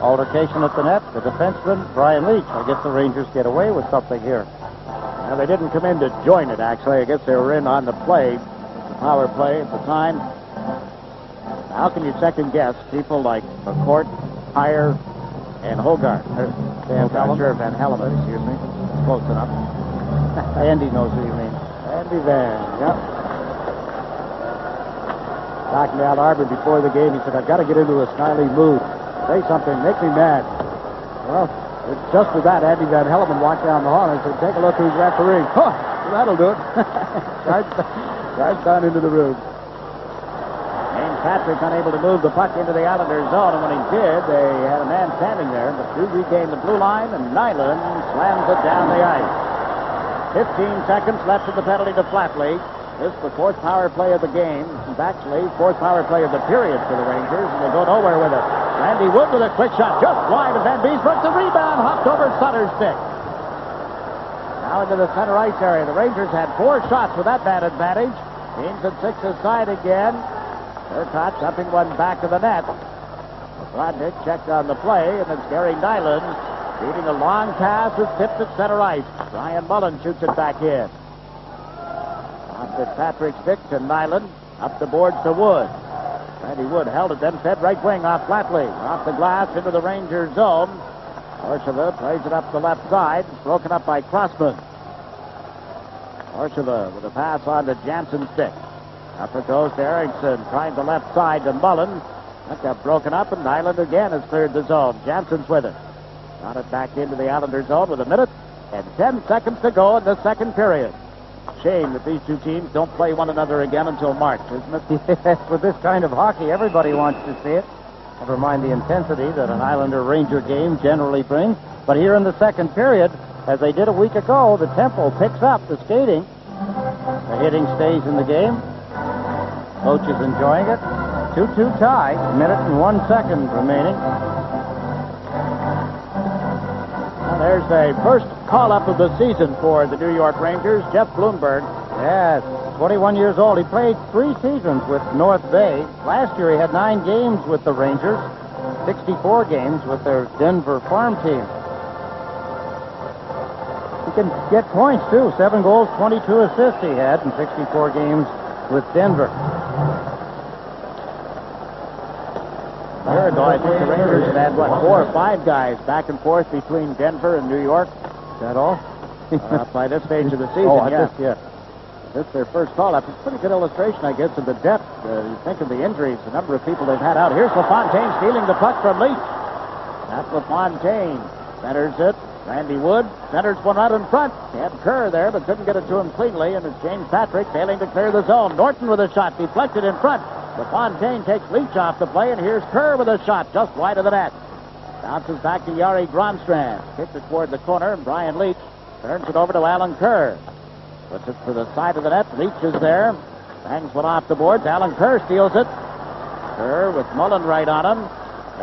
altercation at the net. The defenseman, Brian Leach. I guess the Rangers get away with something here. Well, they didn't come in to join it, actually. I guess they were in on the play, the power play at the time. How can you second-guess people like McCourt, Heyer, and Hogarth? Van Hellemond, excuse me. Close enough. Andy knows who you mean. Andy Van, yep. Talking to Al Arbor before the game, he said, I've got to get into a snarly mood. Say something, make me mad. Well, just with that, Andy Van Hellemond walked down the hall and said, take a look who's refereeing. Oh, that'll do it. Charged down into the room. James Patrick unable to move the puck into the Islanders' zone, and when he did, they had a man standing there, but do regain the blue line, and Nyland slams it down the ice. 15 seconds left in the penalty to Flatley. This is the 4th power play of the game. This is actually 4th power play of the period for the Rangers, and they go nowhere with it. Randy Wood with a quick shot just wide of Van Beesbrook. The rebound hopped over Sutter's stick. Now into the center ice area. The Rangers had 4 shots with that man advantage. Teams at 6 aside again. Turcotte dumping one back of the net. Rodnick checked on the play, and it's Gary Nyland feeding a long pass is tipped at center ice. Brian Mullen shoots it back in. Off Fitzpatrick's stick to Nyland. Up the boards to Wood. Randy Wood held it, then fed right wing off Flatley. Off the glass into the Rangers zone. Orshula plays it up the left side. Broken up by Crossman. Orshula with a pass on to Jansen's stick. Up it goes to Erickson. Trying the left side to Mullen. That got broken up, and Nyland again has cleared the zone. Jansen's with it. Got it back into the Islanders' zone with 1 minute and 10 seconds to go in the second period. Shame that these two teams don't play one another again until March, isn't it? Yes, with this kind of hockey, everybody wants to see it. Never mind the intensity that an Islander-Ranger game generally brings. But here in the second period, as they did a week ago, the tempo picks up, the skating. The hitting stays in the game. Coach is enjoying it. 2-2 tie, 1 minute and 1 second remaining. There's the first call-up of the season for the New York Rangers, Jeff Bloomberg. Yes, 21 years old. He played 3 seasons with North Bay. Last year he had 9 games with the Rangers, 64 games with their Denver farm team. He can get points, too. 7 goals, 22 assists he had in 64 games with Denver. A year ago, I think the Rangers had 4 or 5 guys back and forth between Denver and New York. Is that all? By this stage of the season, yeah. This is their first call-up. It's a pretty good illustration, I guess, of the depth. You think of the injuries, the number of people they've had out. Here's LaFontaine stealing the puck from Leach. That's LaFontaine. Centers it. Randy Wood centers one out in front. He had Kerr there, but couldn't get it to him cleanly, and it's James Patrick failing to clear the zone. Norton with a shot, deflected in front. LaFontaine takes Leach off the play, and here's Kerr with a shot just wide of the net. Bounces back to Yari Gronstrand. Kicks it toward the corner, and Brian Leach turns it over to Alan Kerr. Puts it to the side of the net. Leach is there. Bangs one off the boards. Alan Kerr steals it. Kerr with Mullen right on him.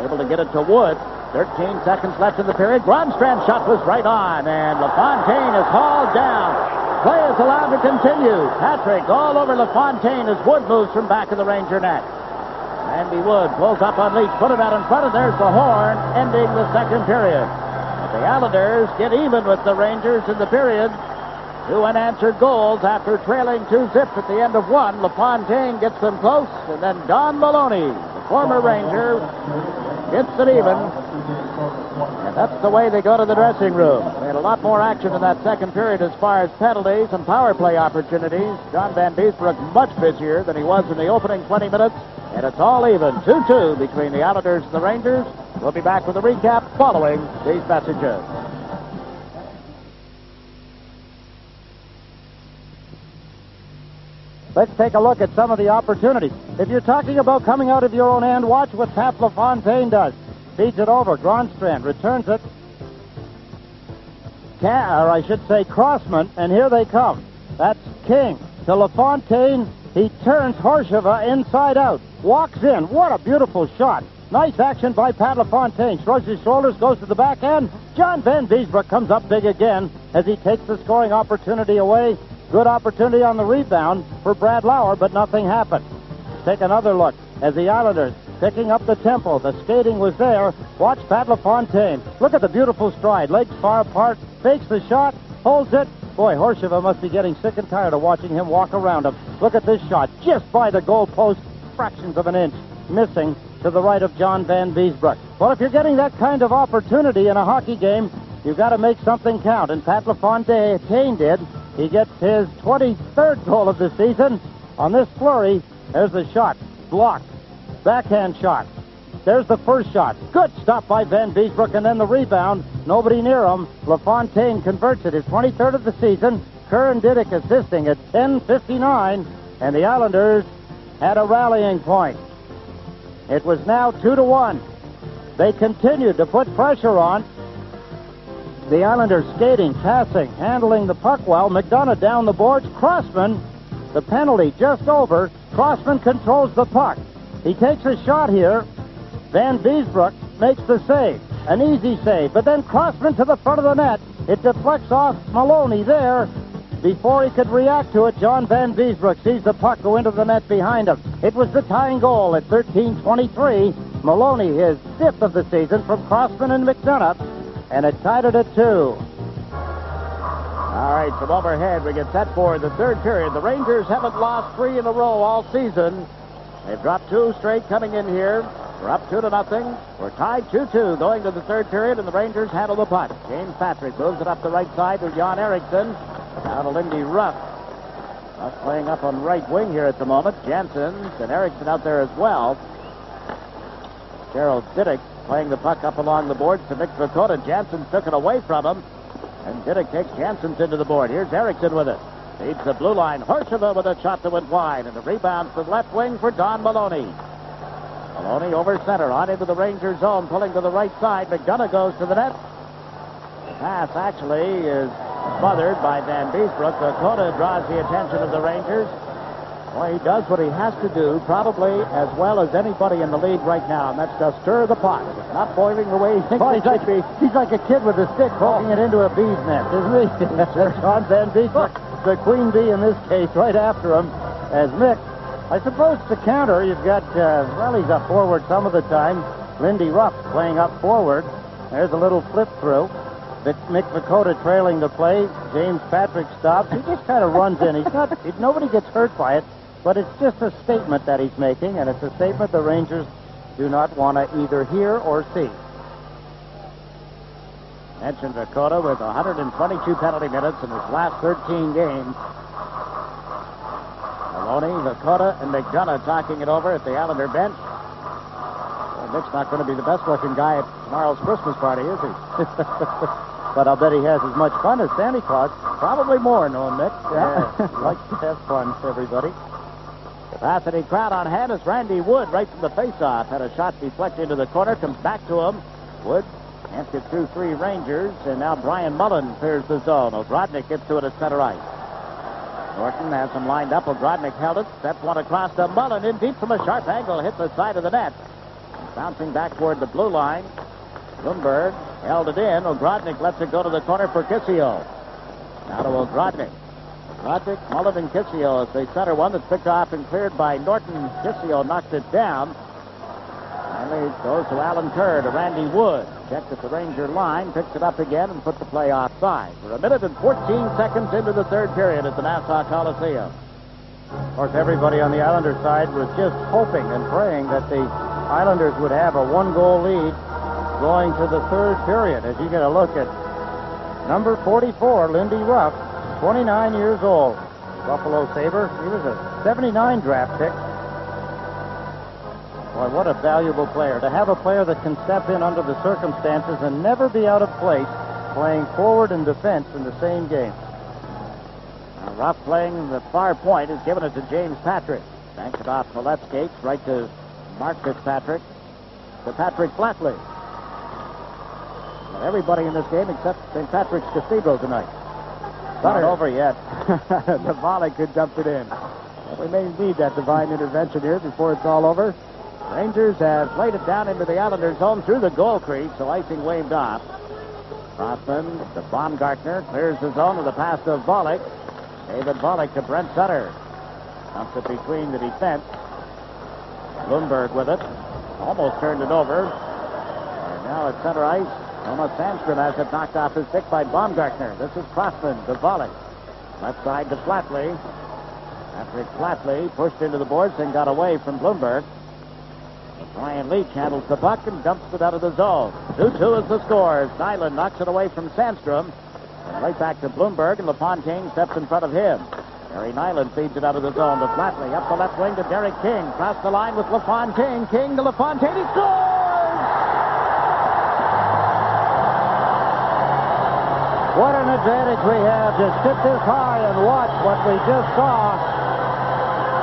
Able to get it to Wood. 13 seconds left in the period. Gronstrand's shot was right on, and LaFontaine is hauled down. Play is allowed to continue. Patrick all over LaFontaine as Wood moves from back of the Ranger net. Randy Wood pulls up on Leach, put it out in front, and there's the horn ending the second period. But the Islanders get even with the Rangers in the period. 2 unanswered goals after trailing 2-0 at the end of 1. LaFontaine gets them close, and then Don Maloney, the former Ranger, gets it even. And that's the way they go to the dressing room. They had a lot more action in that second period as far as penalties and power play opportunities. John Van Beesbrook much busier than he was in the opening 20 minutes. And it's all even, 2-2 between the Islanders and the Rangers. We'll be back with a recap following these messages. Let's take a look at some of the opportunities. If you're talking about coming out of your own end, watch what Pat LaFontaine does. Feeds it over. Gronstrand returns it. Crossman, and here they come. That's King to LaFontaine He turns Horseva inside out. Walks in. What a beautiful shot. Nice action by Pat LaFontaine. Shrugs his shoulders, goes to the backhand. John Van Beesbroek comes up big again as he takes the scoring opportunity away. Good opportunity on the rebound for Brad Lauer, but nothing happened. Take another look as the Islanders picking up the tempo. The skating was there. Watch Pat LaFontaine. Look at the beautiful stride. Legs far apart. Fakes the shot. Holds it. Boy, Horseva must be getting sick and tired of watching him walk around him. Look at this shot. Just by the goal post. Fractions of an inch. Missing to the right of John Van Beesbroek. Well, if you're getting that kind of opportunity in a hockey game, you've got to make something count. And Pat LaFontaine did. He gets his 23rd goal of the season on this flurry. There's the shot. Blocked. Backhand shot. There's the first shot. Good stop by Van Beesbroek, and then the rebound. Nobody near him. LaFontaine converts it. His 23rd of the season. Kerr and Didick assisting at 10:59, and the Islanders had a rallying point. It was now 2-1. They continued to put pressure on. The Islanders skating, passing, handling the puck well. McDonough down the boards. Crossman, the penalty just over. Crossman controls the puck. He takes a shot here. Van Beesbroek makes the save. An easy save. But then Crossman to the front of the net. It deflects off Maloney there. Before he could react to it, John Van Beesbroek sees the puck go into the net behind him. It was the tying goal at 13:23. Maloney, his 5th of the season, from Crossman and McDonough, and it tied it at 2. All right, from overhead, we get set for the third period. The Rangers haven't lost 3 in a row all season. They've dropped 2 straight coming in here. We're up 2-0. We're tied 2-2 going to the third period, and the Rangers handle the puck. James Patrick moves it up the right side to Jan Eriksson. Now to Lindy Ruff. Ruff playing up on right wing here at the moment. Jansen and Eriksson out there as well. Gerald Didick playing the puck up along the boards to Nick Vakota. Jansen took it away from him. And Didick takes Jansen's into the board. Here's Eriksson with it. Leads the blue line. Horseva with a shot that went wide. And a rebound from left wing for Don Maloney. Maloney over center. On into the Ranger zone. Pulling to the right side. McDonough goes to the net. The pass actually is smothered by Van Beesbroek. Vakota draws the attention of the Rangers. Well, he does what he has to do, probably as well as anybody in the league right now, and that's to stir the pot. It's not boiling the way he thinks it should be. He's like a kid with a stick poking it into a bee's nest, isn't he? John Van Beesbroek, the queen bee in this case, right after him, as Mick. I suppose to counter, you've got, he's up forward some of the time. Lindy Ruff playing up forward. There's a little flip through. Mick Vakota trailing the play. James Patrick stops. He just kind of runs in. Nobody gets hurt by it, but it's just a statement that he's making, and it's a statement the Rangers do not want to either hear or see. Mentioned Vakota with 122 penalty minutes in his last 13 games. Maloney, Vakota, and McDonough talking it over at the Islander bench. Well, Mick's not going to be the best-looking guy at tomorrow's Christmas party, is he? But I'll bet he has as much fun as Santa Claus. Probably more, knowing Mick. Yeah. Likes to have fun, everybody. Capacity crowd on hand as Randy Wood, right from the face-off, had a shot deflected into the corner, comes back to him. Wood can't get through 3 Rangers, and now Brian Mullen clears the zone. Ogrodnik gets to it at center ice. Norton has him lined up. Ogrodnik held it, steps one across to Mullen, in deep from a sharp angle, hit the side of the net. Bouncing back toward the blue line. Lundberg held it in. Ogrodnik lets it go to the corner for Kissio. Now to Ogrodnik. Ogrodnik, Mullen, and Kissio as they center one that's picked off and cleared by Norton. Kissio knocked it down. Finally it goes to Alan Kerr, to Randy Wood. Checked at the Ranger line, picks it up again, and put the play offside. We're 1 minute and 14 seconds into the third period at the Nassau Coliseum. Of course, everybody on the Islander side was just hoping and praying that the Islanders would have a 1-goal lead going to the third period. As you get a look at number 44, Lindy Ruff, 29 years old. Buffalo Sabre. He was a 79 draft pick. Boy, what a valuable player. To have a player that can step in under the circumstances and never be out of place, playing forward and defense in the same game. Now, Ruff playing the far point has given it to James Patrick. Banks it off the left skate, right to Mark Fitzpatrick, to Patrick Flatley. Everybody in this game except St. Patrick's Cathedral tonight. Not over yet. The volley could dump it in. We may need that divine intervention here before it's all over. Rangers have played it down into the Islanders' zone through the goal crease, so icing waved off. Crossman to Baumgartner, clears the zone with a pass to Volek. David Volek to Brent Sutter. Dumps it between the defense. Bloomberg with it. Almost turned it over. And now at center ice, Thomas Sandstrom has it knocked off his stick by Baumgartner. This is Crossman to Volek. Left side to Flatley. Patrick Flatley pushed into the boards and got away from Bloomberg. Brian Leach handles the puck and dumps it out of the zone. 2-2 is the score. Nyland knocks it away from Sandstrom. And right back to Bloomberg, and LaFontaine steps in front of him. Harry Nyland feeds it out of the zone to Flatley. Up the left wing to Derek King. Across the line with LaFontaine. King to LaFontaine. He scores! What an advantage we have. Just sit this high and watch what we just saw.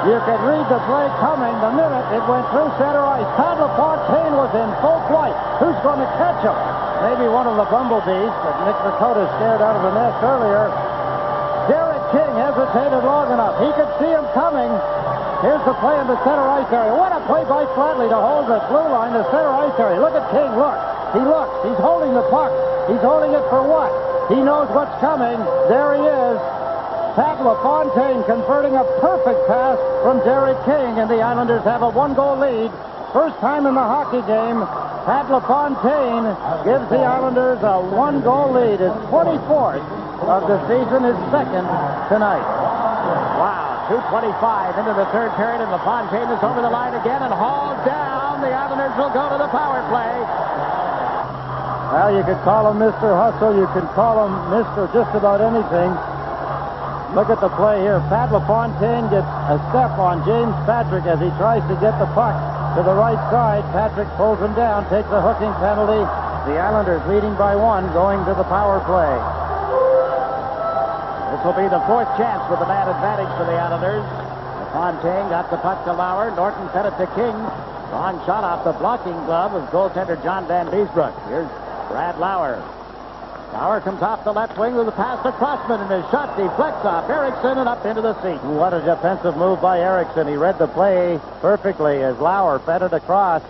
You could read the play coming the minute it went through center ice. Pat LaFontaine was in full flight. Who's going to catch him? Maybe one of the bumblebees that Nick Dakota scared out of the nest earlier. Derek King hesitated long enough. He could see him coming. Here's the play in the center ice area. What a play by Flatley to hold the blue line, the center ice area. Look at King. Look. He looks. He's holding the puck. He's holding it for what? He knows what's coming. There he is. Pat LaFontaine converting a perfect pass from Derek King, and the Islanders have a one-goal lead. First time in the hockey game, Pat LaFontaine gives the Islanders a one-goal lead. His 24th of the season, his second tonight. Wow, 2:25 into the third period, and LaFontaine is over the line again and hauled down. The Islanders will go to the power play. Well, you could call him Mr. Hustle. You could call him Mr. just about anything. Look at the play here. Pat LaFontaine gets a step on James Patrick as he tries to get the puck to the right side. Patrick pulls him down, takes a hooking penalty. The Islanders leading by one, going to the power play. This will be the fourth chance with the man advantage for the Islanders. LaFontaine got the puck to Lauer. Norton fed it to King. Long shot off the blocking glove of goaltender John Van Beesbrook. Here's Brad Lauer. Lauer comes off the left wing with a pass to Crossman, and his shot deflects off Erickson and up into the seat. What a defensive move by Erickson. He read the play perfectly as Lauer fed it across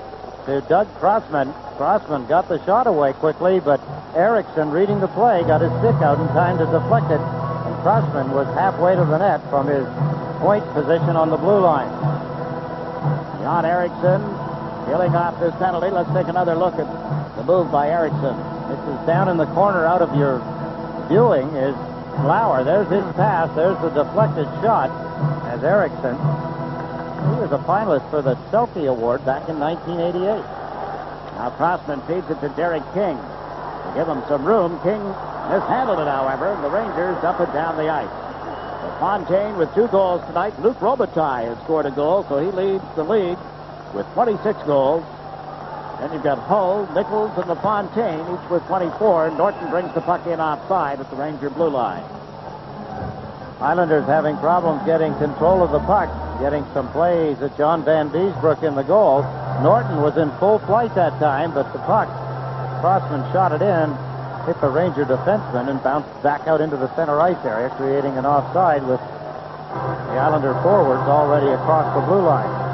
to Doug Crossman. Crossman got the shot away quickly, but Erickson, reading the play, got his stick out in time to deflect it. And Crossman was halfway to the net from his point position on the blue line. John Erickson peeling off this penalty. Let's take another look at the move by Erickson. This is down in the corner out of your viewing is Lauer. There's his pass. There's the deflected shot as Erickson. He was a finalist for the Selkie Award back in 1988. Now Crossman feeds it to Derek King. To give him some room, King mishandled it, however, and the Rangers dump it down the ice. LaFontaine with 2 goals tonight. Luc Robitaille has scored a goal, so he leads the league with 26 goals. Then you've got Hull, Nichols, and LaFontaine, each with 24. Norton brings the puck in offside at the Ranger blue line. Islanders having problems getting control of the puck, getting some plays at John Van Beesbrook in the goal. Norton was in full flight that time, but the puck, Crossman shot it in, hit the Ranger defenseman, and bounced back out into the center ice area, creating an offside with the Islander forwards already across the blue line.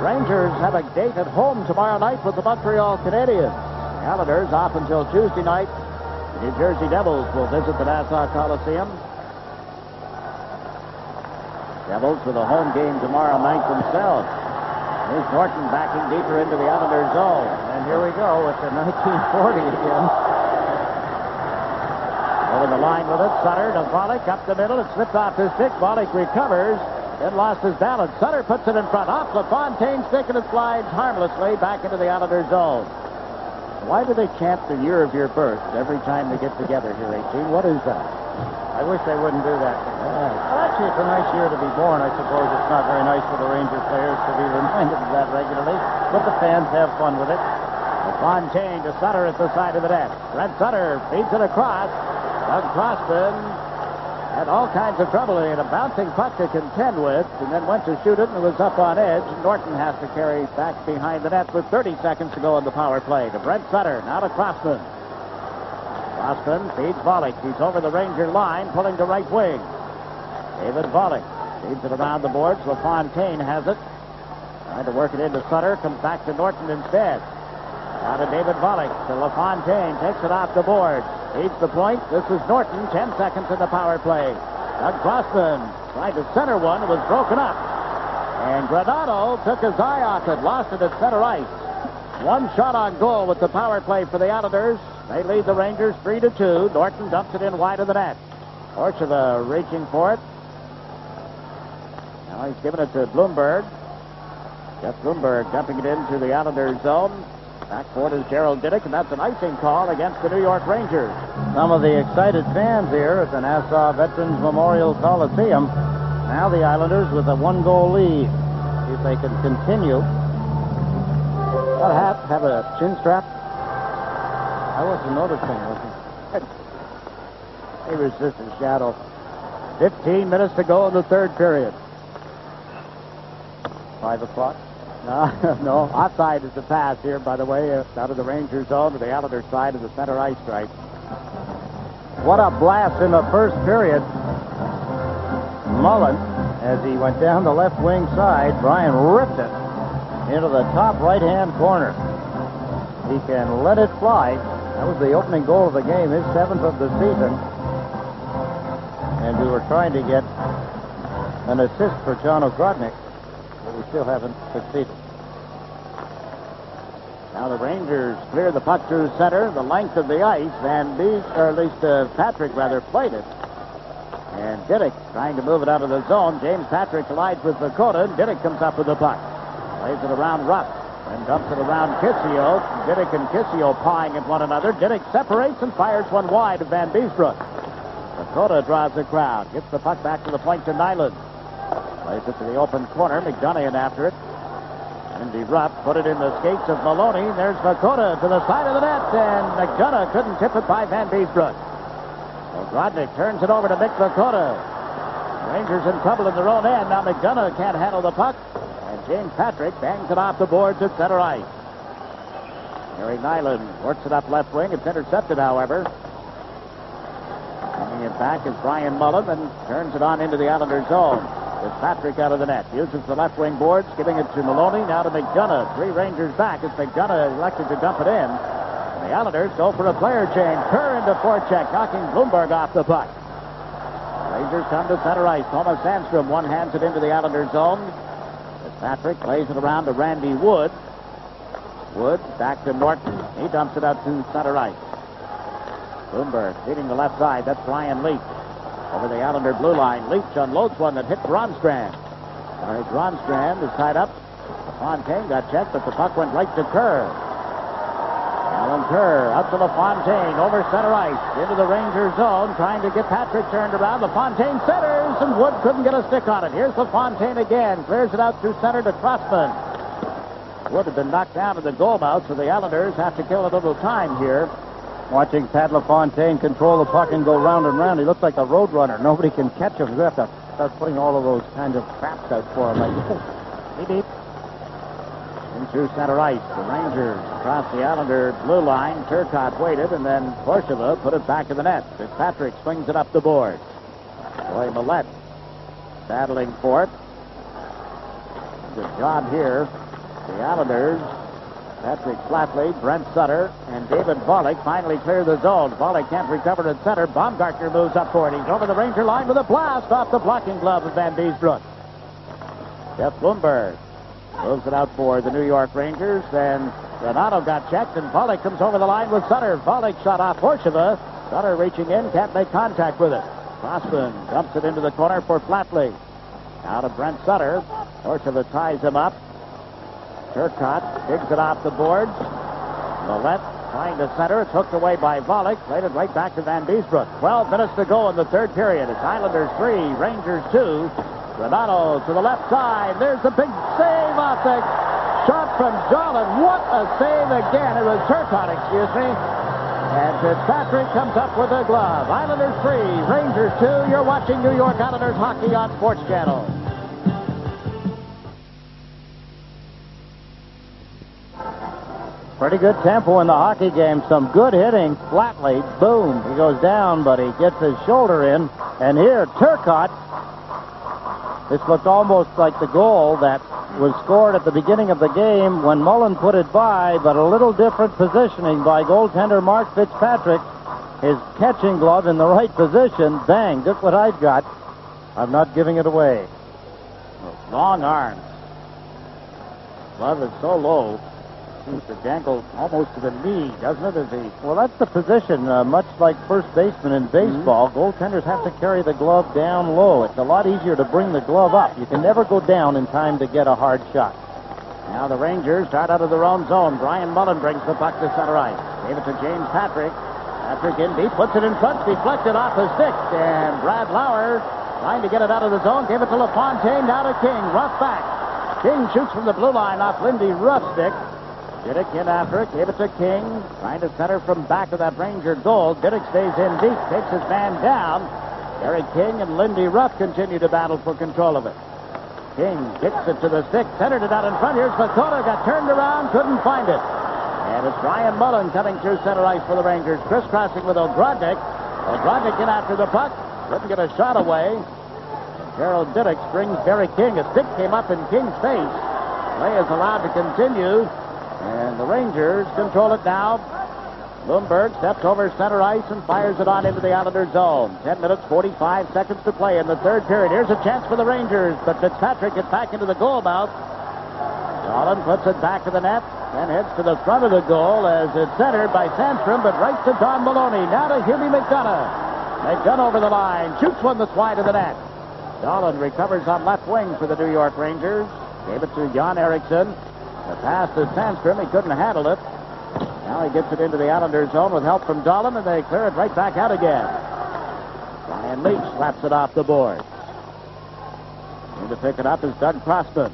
Rangers have a date at home tomorrow night with the Montreal Canadiens. The Islanders off until Tuesday night. The New Jersey Devils will visit the Nassau Coliseum. Devils with a home game tomorrow night themselves. Here's Norton backing deeper into the Islanders' zone. And here we go with the 1940 again. Over the line with it, Sutter to Volek up the middle. It slipped off his stick. Volek recovers. Then lost his balance. Sutter puts it in front. Off LaFontaine's stick, and it slides harmlessly back into the Islanders' zone. Why do they chant the year of your birth every time they get together here, 18? What is that? I wish they wouldn't do that. Well, actually, it's a nice year to be born. I suppose it's not very nice for the Ranger players to be reminded of that regularly, but the fans have fun with it. LaFontaine to Sutter at the side of the net. Brent Sutter feeds it across. Doug Crossman had all kinds of trouble. He had a bouncing puck to contend with, and then went to shoot it, and it was up on edge. Norton has to carry back behind the net with 30 seconds to go in the power play. To Brent Sutter, now to Crossman. Crossman feeds Volek. He's over the Ranger line, pulling to right wing. David Volek Feeds it around the boards. LaFontaine has it. Trying to work it into Sutter. Comes back to Norton instead. Now to David Volek. To LaFontaine. Takes it off the board. Feeds the point. This is Norton. 10 seconds in the power play. Doug Crossman tried to center one. It was broken up. And Granado took his eye off it. Lost it at center ice. One shot on goal with the power play for the Islanders. They lead the Rangers 3-2. Norton dumps it in wide of the net. Orcheva reaching for it. Now he's giving it to Bloomberg. Jeff Bloomberg dumping it into the Islanders zone. Back forward is Gerald Diddick, and that's an icing call against the New York Rangers. Some of the excited fans here at the Nassau Veterans Memorial Coliseum. Now the Islanders with a 1-goal lead. See if they can continue. That hat have a chin strap? I wasn't noticing. He was just a shadow. 15 minutes to go in the third period. 5 o'clock? No. Offside is the pass here, by the way, out of the Rangers zone to the Islanders side of the center ice stripe. What a blast in the first period. Mullen, as he went down the left wing side, Brian ripped it into the top right-hand corner. He can let it fly. That was the opening goal of the game, his 7th of the season. And we were trying to get an assist for John Ogrodnik. We still haven't succeeded. Now the Rangers clear the puck through center, the length of the ice, and Patrick played it. And Diddick trying to move it out of the zone. James Patrick collides with Vakota, and Diddick comes up with the puck. Plays it around Rupp, and dumps it around Kissio. Diddick and Kissio pawing at one another. Diddick separates and fires one wide of Van Beesbrook. Vakota draws the crowd, gets the puck back to the point to Nyland. Plays it to the open corner. McDonough after it. Andy Rupp put it in the skates of Maloney. There's Vakota to the side of the net, and McDonough couldn't tip it by Van Beesbrook. So Grodnik turns it over to Mick Vakota. Rangers in trouble in their own end. Now McDonough can't handle the puck, and James Patrick bangs it off the boards at center ice. Harry Nyland works it up left wing. It's intercepted, however. Coming it back is Brian Mullen, and turns it on into the Islanders zone. With Patrick out of the net. Uses the left wing boards, giving it to Maloney. Now to McDonough. 3 Rangers back as McDonough elected to dump it in. And the Islanders go for a player change. Kerr into forecheck, knocking Bloomberg off the puck. Rangers come to center ice. Thomas Sandstrom one-hands it into the Islanders zone. As Patrick plays it around to Randy Wood. Wood back to Norton. He dumps it out to center ice. Bloomberg leading the left side. That's Ryan Leach. Over the Islander blue line, Leach unloads one that hit Gronstrand. All right, Gronstrand is tied up. LaFontaine got checked, but the puck went right to Kerr. Alan Kerr up to LaFontaine over center ice into the Ranger zone, trying to get Patrick turned around. LaFontaine centers, and Wood couldn't get a stick on it. Here's LaFontaine again, clears it out through center to Crossman. Wood had been knocked down to the goal mouth, so the Islanders have to kill a little time here. Watching Pat LaFontaine control the puck and go round and round. He looks like a road runner. Nobody can catch him. We have to start putting all of those kinds of traps out for him. Like, beep. Into center ice. The Rangers across the Islander blue line. Turcotte waited, and then Korsheva put it back to the net. Fitzpatrick swings it up the board. Roy Millette battling for it. Good job here. The Islanders, Patrick Flatley, Brent Sutter, and David Volek finally clear the zone. Volek can't recover at center. Baumgartner moves up for it. He's over the Ranger line with a blast off the blocking glove of Van Beesbrook. Jeff Bloomberg moves it out for the New York Rangers. Then Renato got checked, and Volek comes over the line with Sutter. Volek shot off Korsheva. Sutter reaching in, can't make contact with it. Crossman dumps it into the corner for Flatley. Now to Brent Sutter. Korsheva ties him up. Turcotte digs it off the boards. Millette trying to center. It's hooked away by Volek. Played it right back to Van Beesbrook. 12 minutes to go in the third period. It's Islanders 3, Rangers 2. Renato to the left side. There's the big save off the shot from Jolin. What a save again. It was Turcotte, excuse me. And Fitzpatrick comes up with a glove. Islanders 3, Rangers 2. You're watching New York Islanders hockey on SportsChannel. Pretty good tempo in the hockey game. Some good hitting. Flatley, boom. He goes down, but he gets his shoulder in. And here, Turcotte This looked almost like the goal that was scored at the beginning of the game when Mullen put it by, but a little different positioning by goaltender Mark Fitzpatrick. His catching glove in the right position. Bang, look what I've got. I'm not giving it away. Long arms. Glove is so low. Seems to dangle almost to the knee, doesn't it? Well, that's the position, much like first baseman in baseball. Goaltenders have to carry the glove down low. It's a lot easier to bring the glove up. You can never go down in time to get a hard shot. Now the Rangers start out of their own zone. Brian Mullen brings the puck to center ice. Gave it to James Patrick. Patrick in deep, puts it in front, deflected off his stick, and Brad Lauer trying to get it out of the zone. Gave it to LaFontaine, now to King. Ruff back. King shoots from the blue line off Lindy Ruff's stick. Diddick in after it, gave it to King, trying to center from back of that Ranger goal. Diddick stays in deep, takes his man down. Derek King and Lindy Ruff continue to battle for control of it. King kicks it to the stick, centered it out in front. Here's Makota, got turned around, couldn't find it. And it's Brian Mullen coming through center ice for the Rangers, crisscrossing with Ogrodnik. Ogrodnik in after the puck, couldn't get a shot away. Gerald Diddick brings Derek King. A stick came up in King's face. Play is allowed to continue. And the Rangers control it now. Bloomberg steps over center ice and fires it on into the Islander zone. 10 minutes, 45 seconds to play in the third period. Here's a chance for the Rangers, but Fitzpatrick gets back into the goal mouth. Dolan puts it back to the net, then heads to the front of the goal as it's centered by Sandstrom, but right to Don Maloney. Now to Hubie McDonough. McDonough over the line, shoots one that's wide of the net. Dolan recovers on left wing for the New York Rangers. Gave it to Jan Eriksson. The pass to Sandstrom, he couldn't handle it. Now he gets it into the Islanders zone with help from Dolan, and they clear it right back out again. Brian Leach slaps it off the board. And to pick it up is Doug Crossman.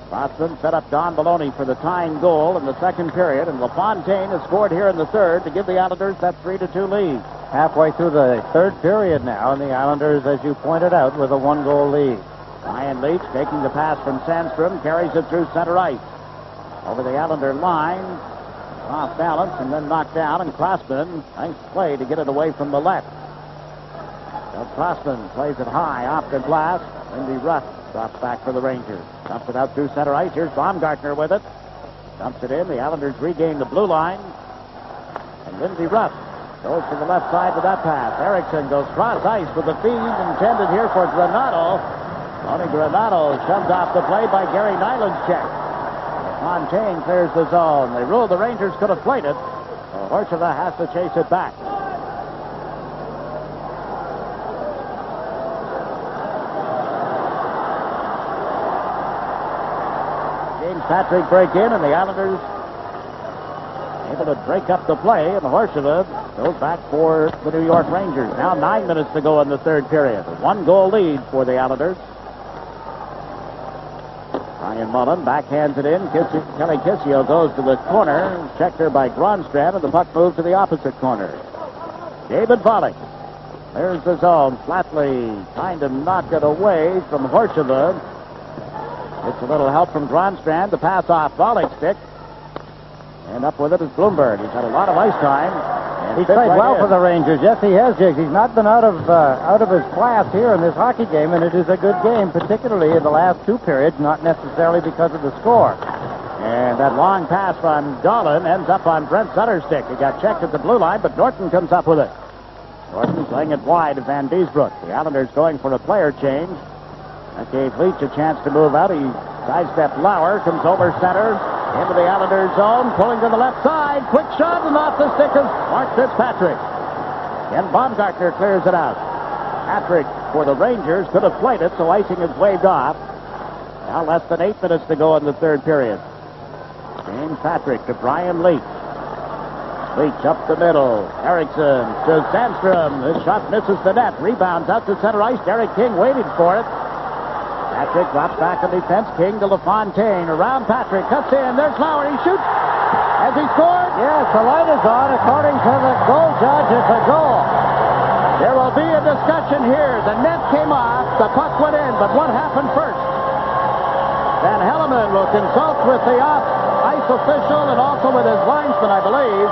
Crossman set up Don Maloney for the tying goal in the second period, and LaFontaine has scored here in the third to give the Islanders that 3-2 lead. Halfway through the third period now, and the Islanders, as you pointed out, with a one-goal lead. Brian Leach taking the pass from Sandstrom, carries it through center ice. Over the Islander line, off balance, and then knocked down, and Crossman, nice play to get it away from the left. So Crossman plays it high off the glass. Lindy Ruff drops back for the Rangers. Dumps it out through center ice. Here's Baumgartner with it. Dumps it in. The Islanders regain the blue line. And Lindy Ruff goes to the left side with that pass. Eriksson goes cross ice with the feed intended here for Granato. Tony Granato shoved off the play by Gary Nyland's check. Fontaine clears the zone. They ruled the Rangers could have played it. So Horcheva has to chase it back. James Patrick break in, and the Islanders able to break up the play, and Horcheva goes back for the New York Rangers. Now 9 minutes to go in the third period. A one-goal lead for the Islanders. Brian Mullen backhands it in. Kelly Kissio goes to the corner. Checked there by Gronstrand, and the puck moved to the opposite corner. David Volek. There's the zone. Flatley trying to knock it away from Horcheva. Gets a little help from Gronstrand. The pass off Volek's stick. And up with it is Bloomberg. He's had a lot of ice time. He's played well for the Rangers. Yes, he has, Jiggs. He's not been out of his class here in this hockey game, and it is a good game, particularly in the last two periods, not necessarily because of the score. And that long pass from Dolan ends up on Brent Sutter's stick. He got checked at the blue line, but Norton comes up with it. Norton playing it wide to Van Beesbrook. The Islanders going for a player change. That gave Leach a chance to move out. He sidestepped Lauer, comes over center. Into the Islanders zone, pulling to the left side. Quick shot, and off the stick of Mark Fitzpatrick. Ken Baumgartner clears it out. Patrick, for the Rangers, could have played it, so icing is waved off. Now less than 8 minutes to go in the third period. James Patrick to Brian Leach. Leach up the middle. Eriksson to Sandstrom. This shot misses the net. Rebounds out to center ice. Derek King waiting for it. Patrick drops back on defense. King to LaFontaine. Around Patrick. Cuts in. There's Lauer. He shoots. Has he scored? Yes, the light is on. According to the goal judge, it's a goal. There will be a discussion here. The net came off. The puck went in. But what happened first? Van Helleman will consult with the ice official and also with his linesman, I believe.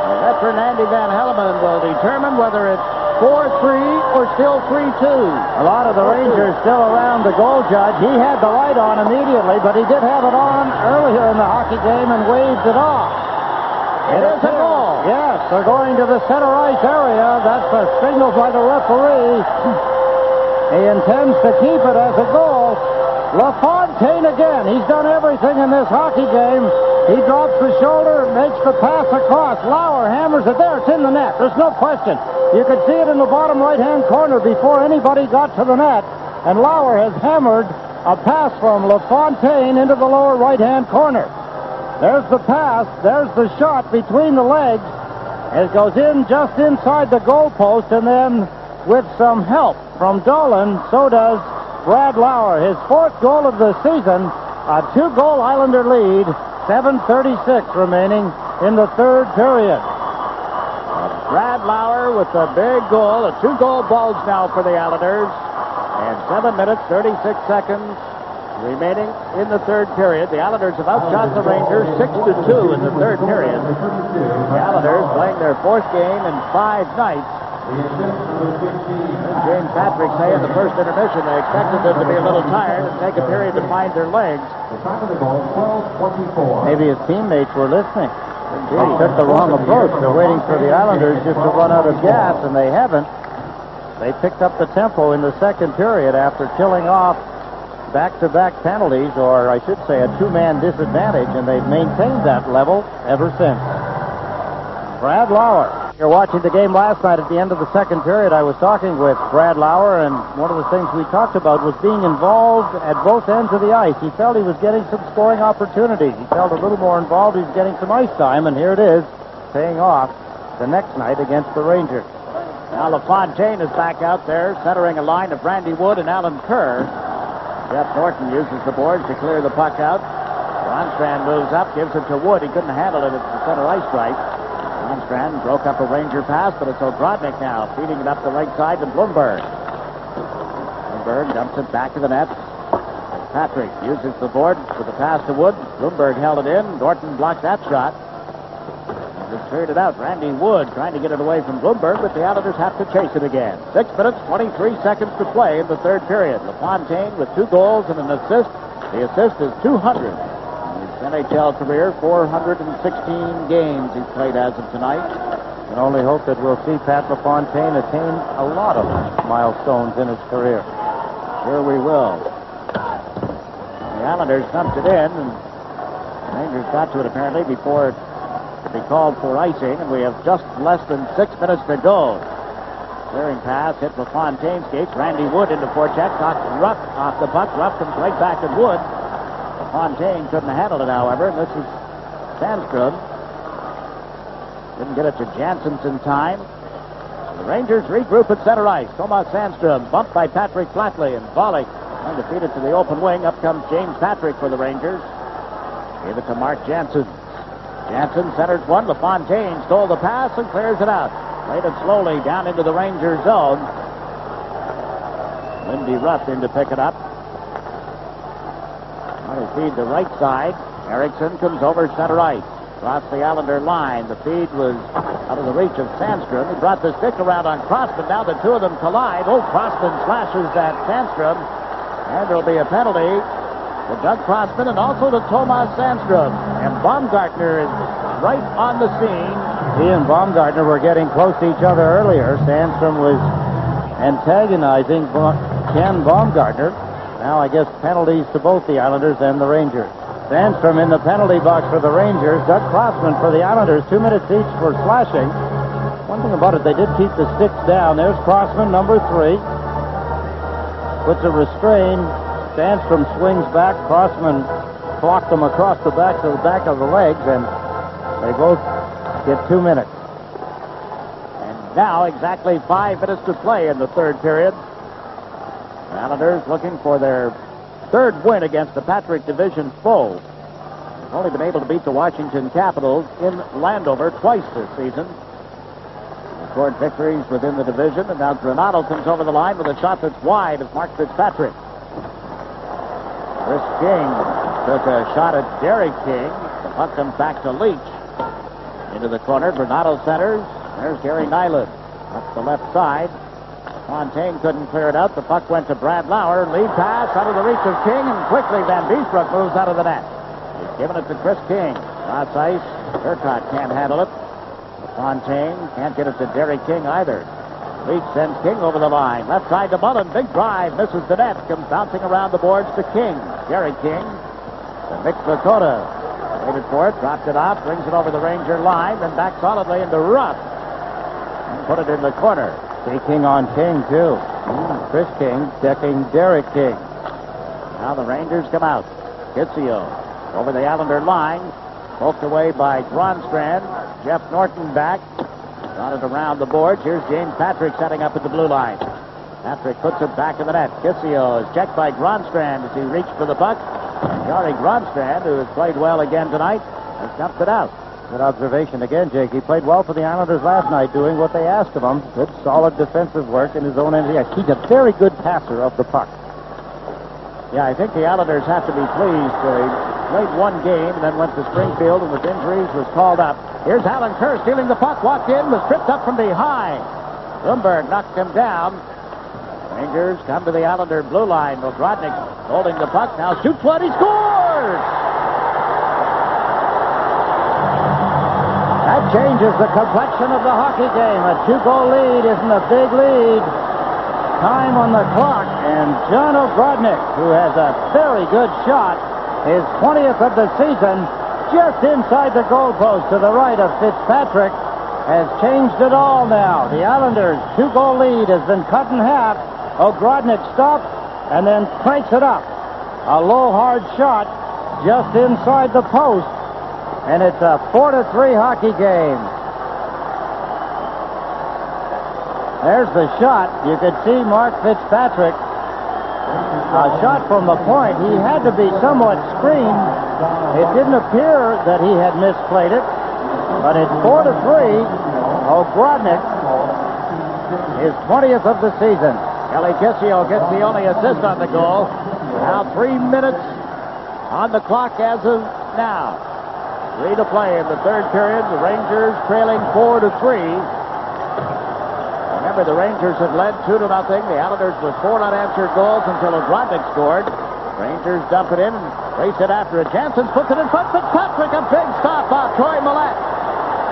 The veteran Andy Van Helleman will determine whether it's 4-3 or still 3-2? A lot of the Rangers still around the goal judge. He had the light on immediately, but he did have it on earlier in the hockey game and waved it off. It is a goal. Yes, they're going to the center ice area. That's a signal by the referee. He intends to keep it as a goal. LaFontaine again. He's done everything in this hockey game. He drops the shoulder, makes the pass across. Lauer hammers it there. It's in the net. There's no question. You could see it in the bottom right-hand corner before anybody got to the net. And Lauer has hammered a pass from LaFontaine into the lower right-hand corner. There's the pass. There's the shot between the legs. It goes in just inside the goalpost, and then with some help from Dolan, so does Brad Lauer. His fourth goal of the season, a 2-goal Islander lead, 7:36 remaining in the third period. Brad Lauer with a big goal, a 2-goal bulge now for the Islanders, and 7 minutes, 36 seconds remaining in the third period. The Islanders have outshot the Rangers 6-2 in the third period. The Islanders playing their fourth game in 5 nights. James Patrick say in the first intermission they expected them to be a little tired and take a period to find their legs. Maybe his teammates were listening. They took the wrong approach. They're waiting for the Islanders just to run out of gas, and they haven't. They picked up the tempo in the second period after killing off back-to-back penalties, or I should say a 2-man disadvantage, and they've maintained that level ever since. Brad Lauer. You're watching the game last night at the end of the second period. I was talking with Brad Lauer, and one of the things we talked about was being involved at both ends of the ice. He felt he was getting some scoring opportunities. He felt a little more involved. He was getting some ice time, and here it is, paying off the next night against the Rangers. Now LaFontaine is back out there, centering a line of Randy Wood and Alan Kerr. Jeff Norton uses the boards to clear the puck out. Ronstrand moves up, gives it to Wood. He couldn't handle it at the center ice stripe. Ronstrand broke up a Ranger pass, but it's Ogrodnik now, feeding it up the right side to Blumberg. Blumberg dumps it back to the net. Patrick uses the board for the pass to Wood. Blumberg held it in. Norton blocked that shot. Just cleared it out. Randy Wood trying to get it away from Blumberg, but the Islanders have to chase it again. 6 minutes, 23 seconds to play in the third period. LaFontaine with 2 goals and an assist. The assist is 200. In his NHL career, 416 games he's played as of tonight. And only hope that we'll see Pat LaFontaine attain a lot of milestones in his career. Sure we will. The Islanders dumped it in, and the Rangers got to it apparently before to be called for icing, and we have just less than 6 minutes to go. Clearing pass hit LaFontaine's skates. Randy Wood into forecheck. Knocked Rupp off the puck. Rupp comes right back at Wood. LaFontaine couldn't handle it, however. This is Sandstrom. Didn't get it to Janssens in time. The Rangers regroup at center ice. Tomas Sandstrom bumped by Patrick Flatley, and Volek trying to feed it to the open wing. Up comes James Patrick for the Rangers. Gave it to Mark Janssen. Janssen centers one. LaFontaine stole the pass and clears it out. Played it slowly down into the Ranger zone. Lindy Rupp in to pick it up. Now they feed the right side. Erickson comes over center ice. Across the Islander line. The feed was out of the reach of Sandstrom. He brought the stick around on Crossman. Now the two of them collide. Oh, Crossman slashes at Sandstrom. And there'll be a penalty to Doug Crossman and also to Tomas Sandstrom. And Baumgartner is right on the scene. He and Baumgartner were getting close to each other earlier. Sandstrom was antagonizing Ken Baumgartner. Now I guess penalties to both the Islanders and the Rangers. Sandstrom in the penalty box for the Rangers. Doug Crossman for the Islanders. 2 minutes each for slashing. One thing about it, they did keep the sticks down. There's Crossman, number 3. Puts a restrain. Sandstrom swings back. Crossman clocked them across the back of the legs, and they both get 2 minutes. And now exactly 5 minutes to play in the third period. The Islanders looking for their third win against the Patrick Division foe. They've only been able to beat the Washington Capitals in Landover twice this season. They scored victories within the division, and now Granado comes over the line with a shot that's wide of Mark Fitzpatrick. Chris King took a shot at Derek King. The puck comes back to Leach. Into the corner, Granado centers. There's Gary Nyland. Up the left side. Fontaine couldn't clear it out. The puck went to Brad Lauer. Lead pass out of the reach of King, and quickly Van Beesbrook moves out of the net. He's giving it to Chris King. Cross ice. Turcotte can't handle it. Fontaine can't get it to Derek King either. Leach sends King over the line. Left side to Mullen. Big drive. Misses the net. Comes bouncing around the boards to King. Derek King. To Mick Lakota. Waited for it. Dropped it off. Brings it over the Ranger line. Then back solidly into Ruff. And put it in the corner. See King on King, too. Chris King checking Derek King. Now the Rangers come out. Kitsio over the Islander line. Poked away by Gronstrand. Jeff Norton back. Got it around the boards. Here's James Patrick setting up at the blue line. Patrick puts it back in the net. Kitsio is checked by Gronstrand as he reached for the puck. Jari Gronstrand, who has played well again tonight, has dumped it out. Good observation again, Jake. He played well for the Islanders last night, doing what they asked of him. Good, solid defensive work in his own end. He's a very good passer of the puck. Yeah, I think the Islanders have to be pleased. They played one game and then went to Springfield and with injuries was called up. Here's Alan Kerr stealing the puck. Walked in, was tripped up from behind. Bloomberg knocked him down. Rangers come to the Islander blue line. Brodnik holding the puck. Now shoots one. He scores! That changes the complexion of the hockey game. A 2-goal lead isn't a big lead. Time on the clock, and John O'Brodnik, who has a very good shot, his 20th of the season, just inside the goalpost to the right of Fitzpatrick, has changed it all now. The Islanders' 2-goal lead has been cut in half. O'Brodnik stops and then cranks it up. A low, hard shot just inside the post, and it's a 4-3 hockey game. There's the shot. You could see Mark Fitzpatrick. A shot from the point. He had to be somewhat screened. It didn't appear that he had misplayed it. But it's 4-3. O'Brodnik, his 20th of the season. Kelly Kitsio gets the only assist on the goal. Now 3 minutes on the clock as of now. 3 to play in the third period. The Rangers trailing 4-3. Remember, the Rangers had led 2-0. The Islanders with 4 unanswered goals until O'Brodnik scored. Rangers dump it in and race it after it. Jansen puts it in front. Fitzpatrick, a big stop by Troy Millette.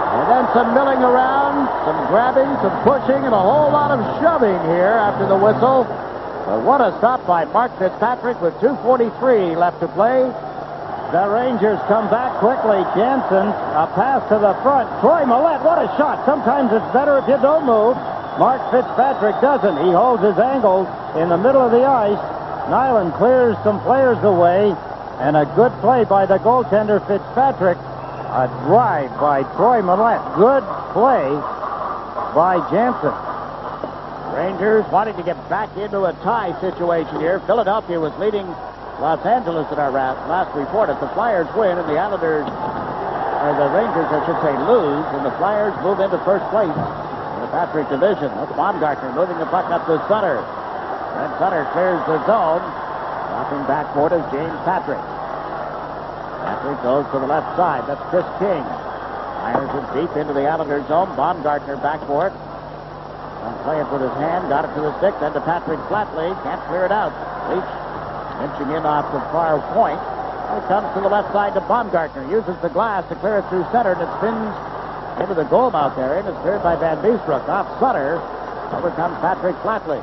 And then some milling around, some grabbing, some pushing, and a whole lot of shoving here after the whistle. But what a stop by Mark Fitzpatrick with 2:43 left to play. The Rangers come back quickly. Jansen, a pass to the front. Troy Millette, what a shot. Sometimes it's better if you don't move. Mark Fitzpatrick doesn't. He holds his angle in the middle of the ice. Nyland clears some players away, and a good play by the goaltender Fitzpatrick. A drive by Troy Millette. Good play by Jansen. Rangers wanting to get back into a tie situation here. Philadelphia was leading Los Angeles at our last report. If the Flyers win and the Islanders, or the Rangers, I should say, lose, and the Flyers move into first place in the Patrick division. That's Baumgartner moving the puck up to Sutter. And Sutter clears the zone. Dropping backboard is James Patrick. Patrick goes to the left side. That's Chris King. Fires it deep into the Islanders zone. Baumgartner back for it. And play it with his hand. Got it to the stick. Then to Patrick Flatley. Can't clear it out. Leach inching in off the far point. It comes to the left side to Baumgartner. Uses the glass to clear it through center. And it spins into the goal mouth area. And it's cleared by Van Beesbrook. Off Sutter. Over comes Patrick Flatley.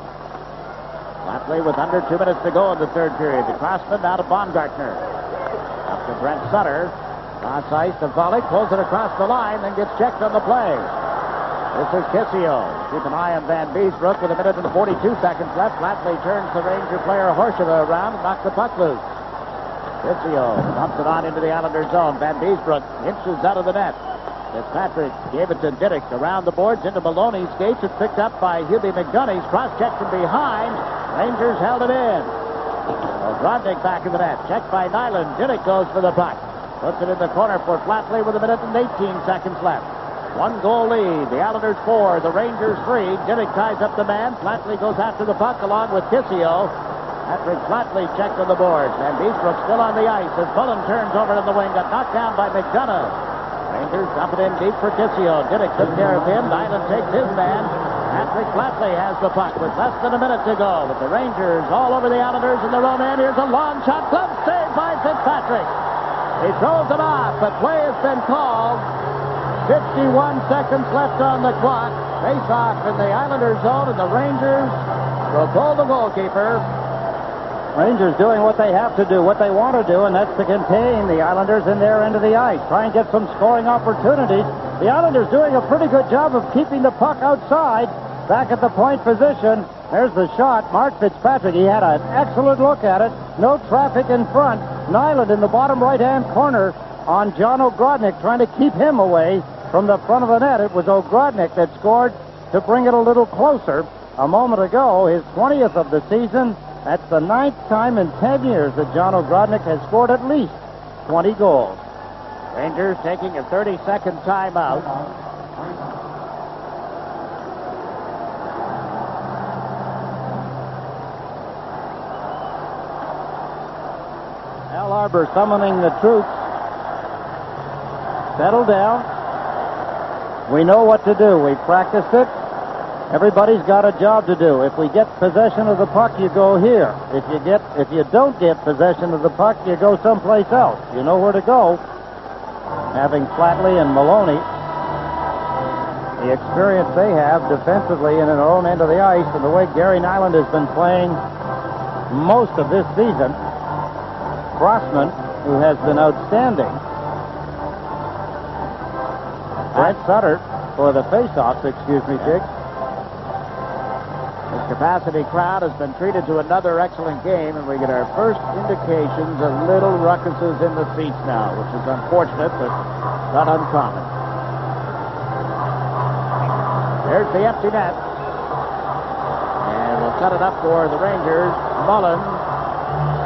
Flatley with under 2 minutes to go in the third period. The crossman now to Baumgartner. Up to Brent Sutter. Cross ice to volley. Pulls it across the line. Then gets checked on the play. This is Kitsio. Keep an eye on Van Beesbrook with 1 minute and 42 seconds left. Flatley turns the Ranger player Horsheva around and knocks the puck loose. Kitsio dumps it on into the Islander zone. Van Beesbrook inches out of the net. Fitzpatrick gave it to Diddick around the boards into Maloney's skates. It's picked up by Hubie McDonough's cross-check from behind. Rangers held it in. Brodnik back in the net. Checked by Nyland. Diddick goes for the puck. Puts it in the corner for Flatley with 1 minute and 18 seconds left. 1 goal lead. The Islanders 4, the Rangers 3. Diddick ties up the man. Flatley goes after the puck along with Kitsio. Patrick Flatley checked on the boards. And Beesbrook still on the ice as Bullen turns over in the wing. Got knocked down by McDonough. Rangers dump it in deep for Kitsio. Diddick took care of him. Nyland takes his man. Patrick Flatley has the puck with less than a minute to go. With the Rangers all over the Islanders in their own end. Here's a long shot. Glove saved by Fitzpatrick. He throws it off, but play has been called. 51 seconds left on the clock. Face off in the Islanders zone, and the Rangers will pull the goalkeeper. Rangers doing what they have to do, what they want to do, and that's to contain the Islanders in their end of the ice. Try and get some scoring opportunities. The Islanders doing a pretty good job of keeping the puck outside, back at the point position. There's the shot. Mark Fitzpatrick, he had an excellent look at it. No traffic in front. Nyland in the bottom right-hand corner on John O'Grodnick, trying to keep him away from the front of the net. It was O'Grodnick that scored to bring it a little closer a moment ago, his 20th of the season. That's the 9th time in 10 years that John O'Grodnick has scored at least 20 goals. Rangers taking a 30-second timeout. Al Arbor summoning the troops. Settle down. We know what to do. We've practiced it. Everybody's got a job to do. If we get possession of the puck, you go here. If you don't get possession of the puck, you go someplace else. You know where to go. Having Flatley and Maloney, the experience they have defensively and in their own end of the ice, and the way Gary Nyland has been playing most of this season. Crossman, who has been outstanding. Brent Sutter for the face-offs, excuse me, Jiggs. This capacity crowd has been treated to another excellent game, and we get our first indications of little ruckuses in the seats now, which is unfortunate, but not uncommon. There's the empty net. And we'll set it up for the Rangers. Mullen,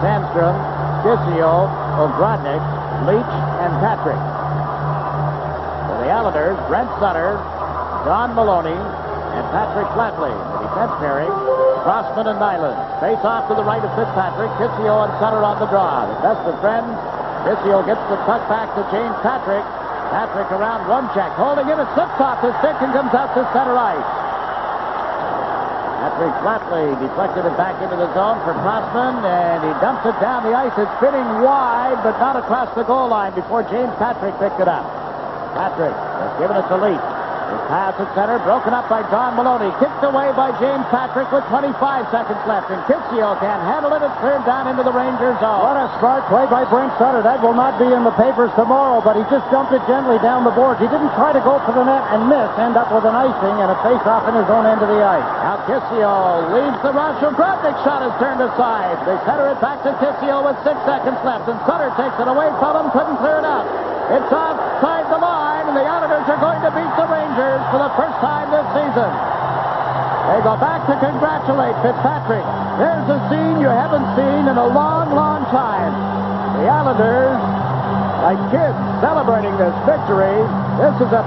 Sandstrom, Gisio, O'Grodnick, Leach, and Patrick. For the Islanders, Brent Sutter, Don Maloney, and Patrick Flatley. The defense pairing, Crossman and Nyland. Face off to the right of Fitzpatrick. Gisio and Sutter on the draw. The best of friends. Gisio gets the puck back to James Patrick. Patrick around one check. Holding it. It slips off the stick and comes out to center ice. Patrick Flatley deflected it back into the zone for Crossman, and he dumps it down the ice. It's spinning wide, but not across the goal line before James Patrick picked it up. Patrick has given it to Leach. His pass at center, broken up by Don Maloney. Kicked away by James Patrick with 25 seconds left. And Kitsio can't handle it. It's turned down into the Rangers zone. What a smart play by Brent Sutter. That will not be in the papers tomorrow, but he just dumped it gently down the boards. He didn't try to go for the net and miss, end up with an icing and a face-off in his own end of the ice. Now Kitsio leaves the rush. O'Grodnick's shot is turned aside. They center it back to Kitsio with 6 seconds left, and Sutter takes it away from him. Couldn't clear it out. It's outside the line, and the Islanders are going to beat the Rangers for the first time this season. They go back to congratulate Fitzpatrick. There's a scene you haven't seen in a long, long time. The Islanders, like kids, celebrating this victory. This is a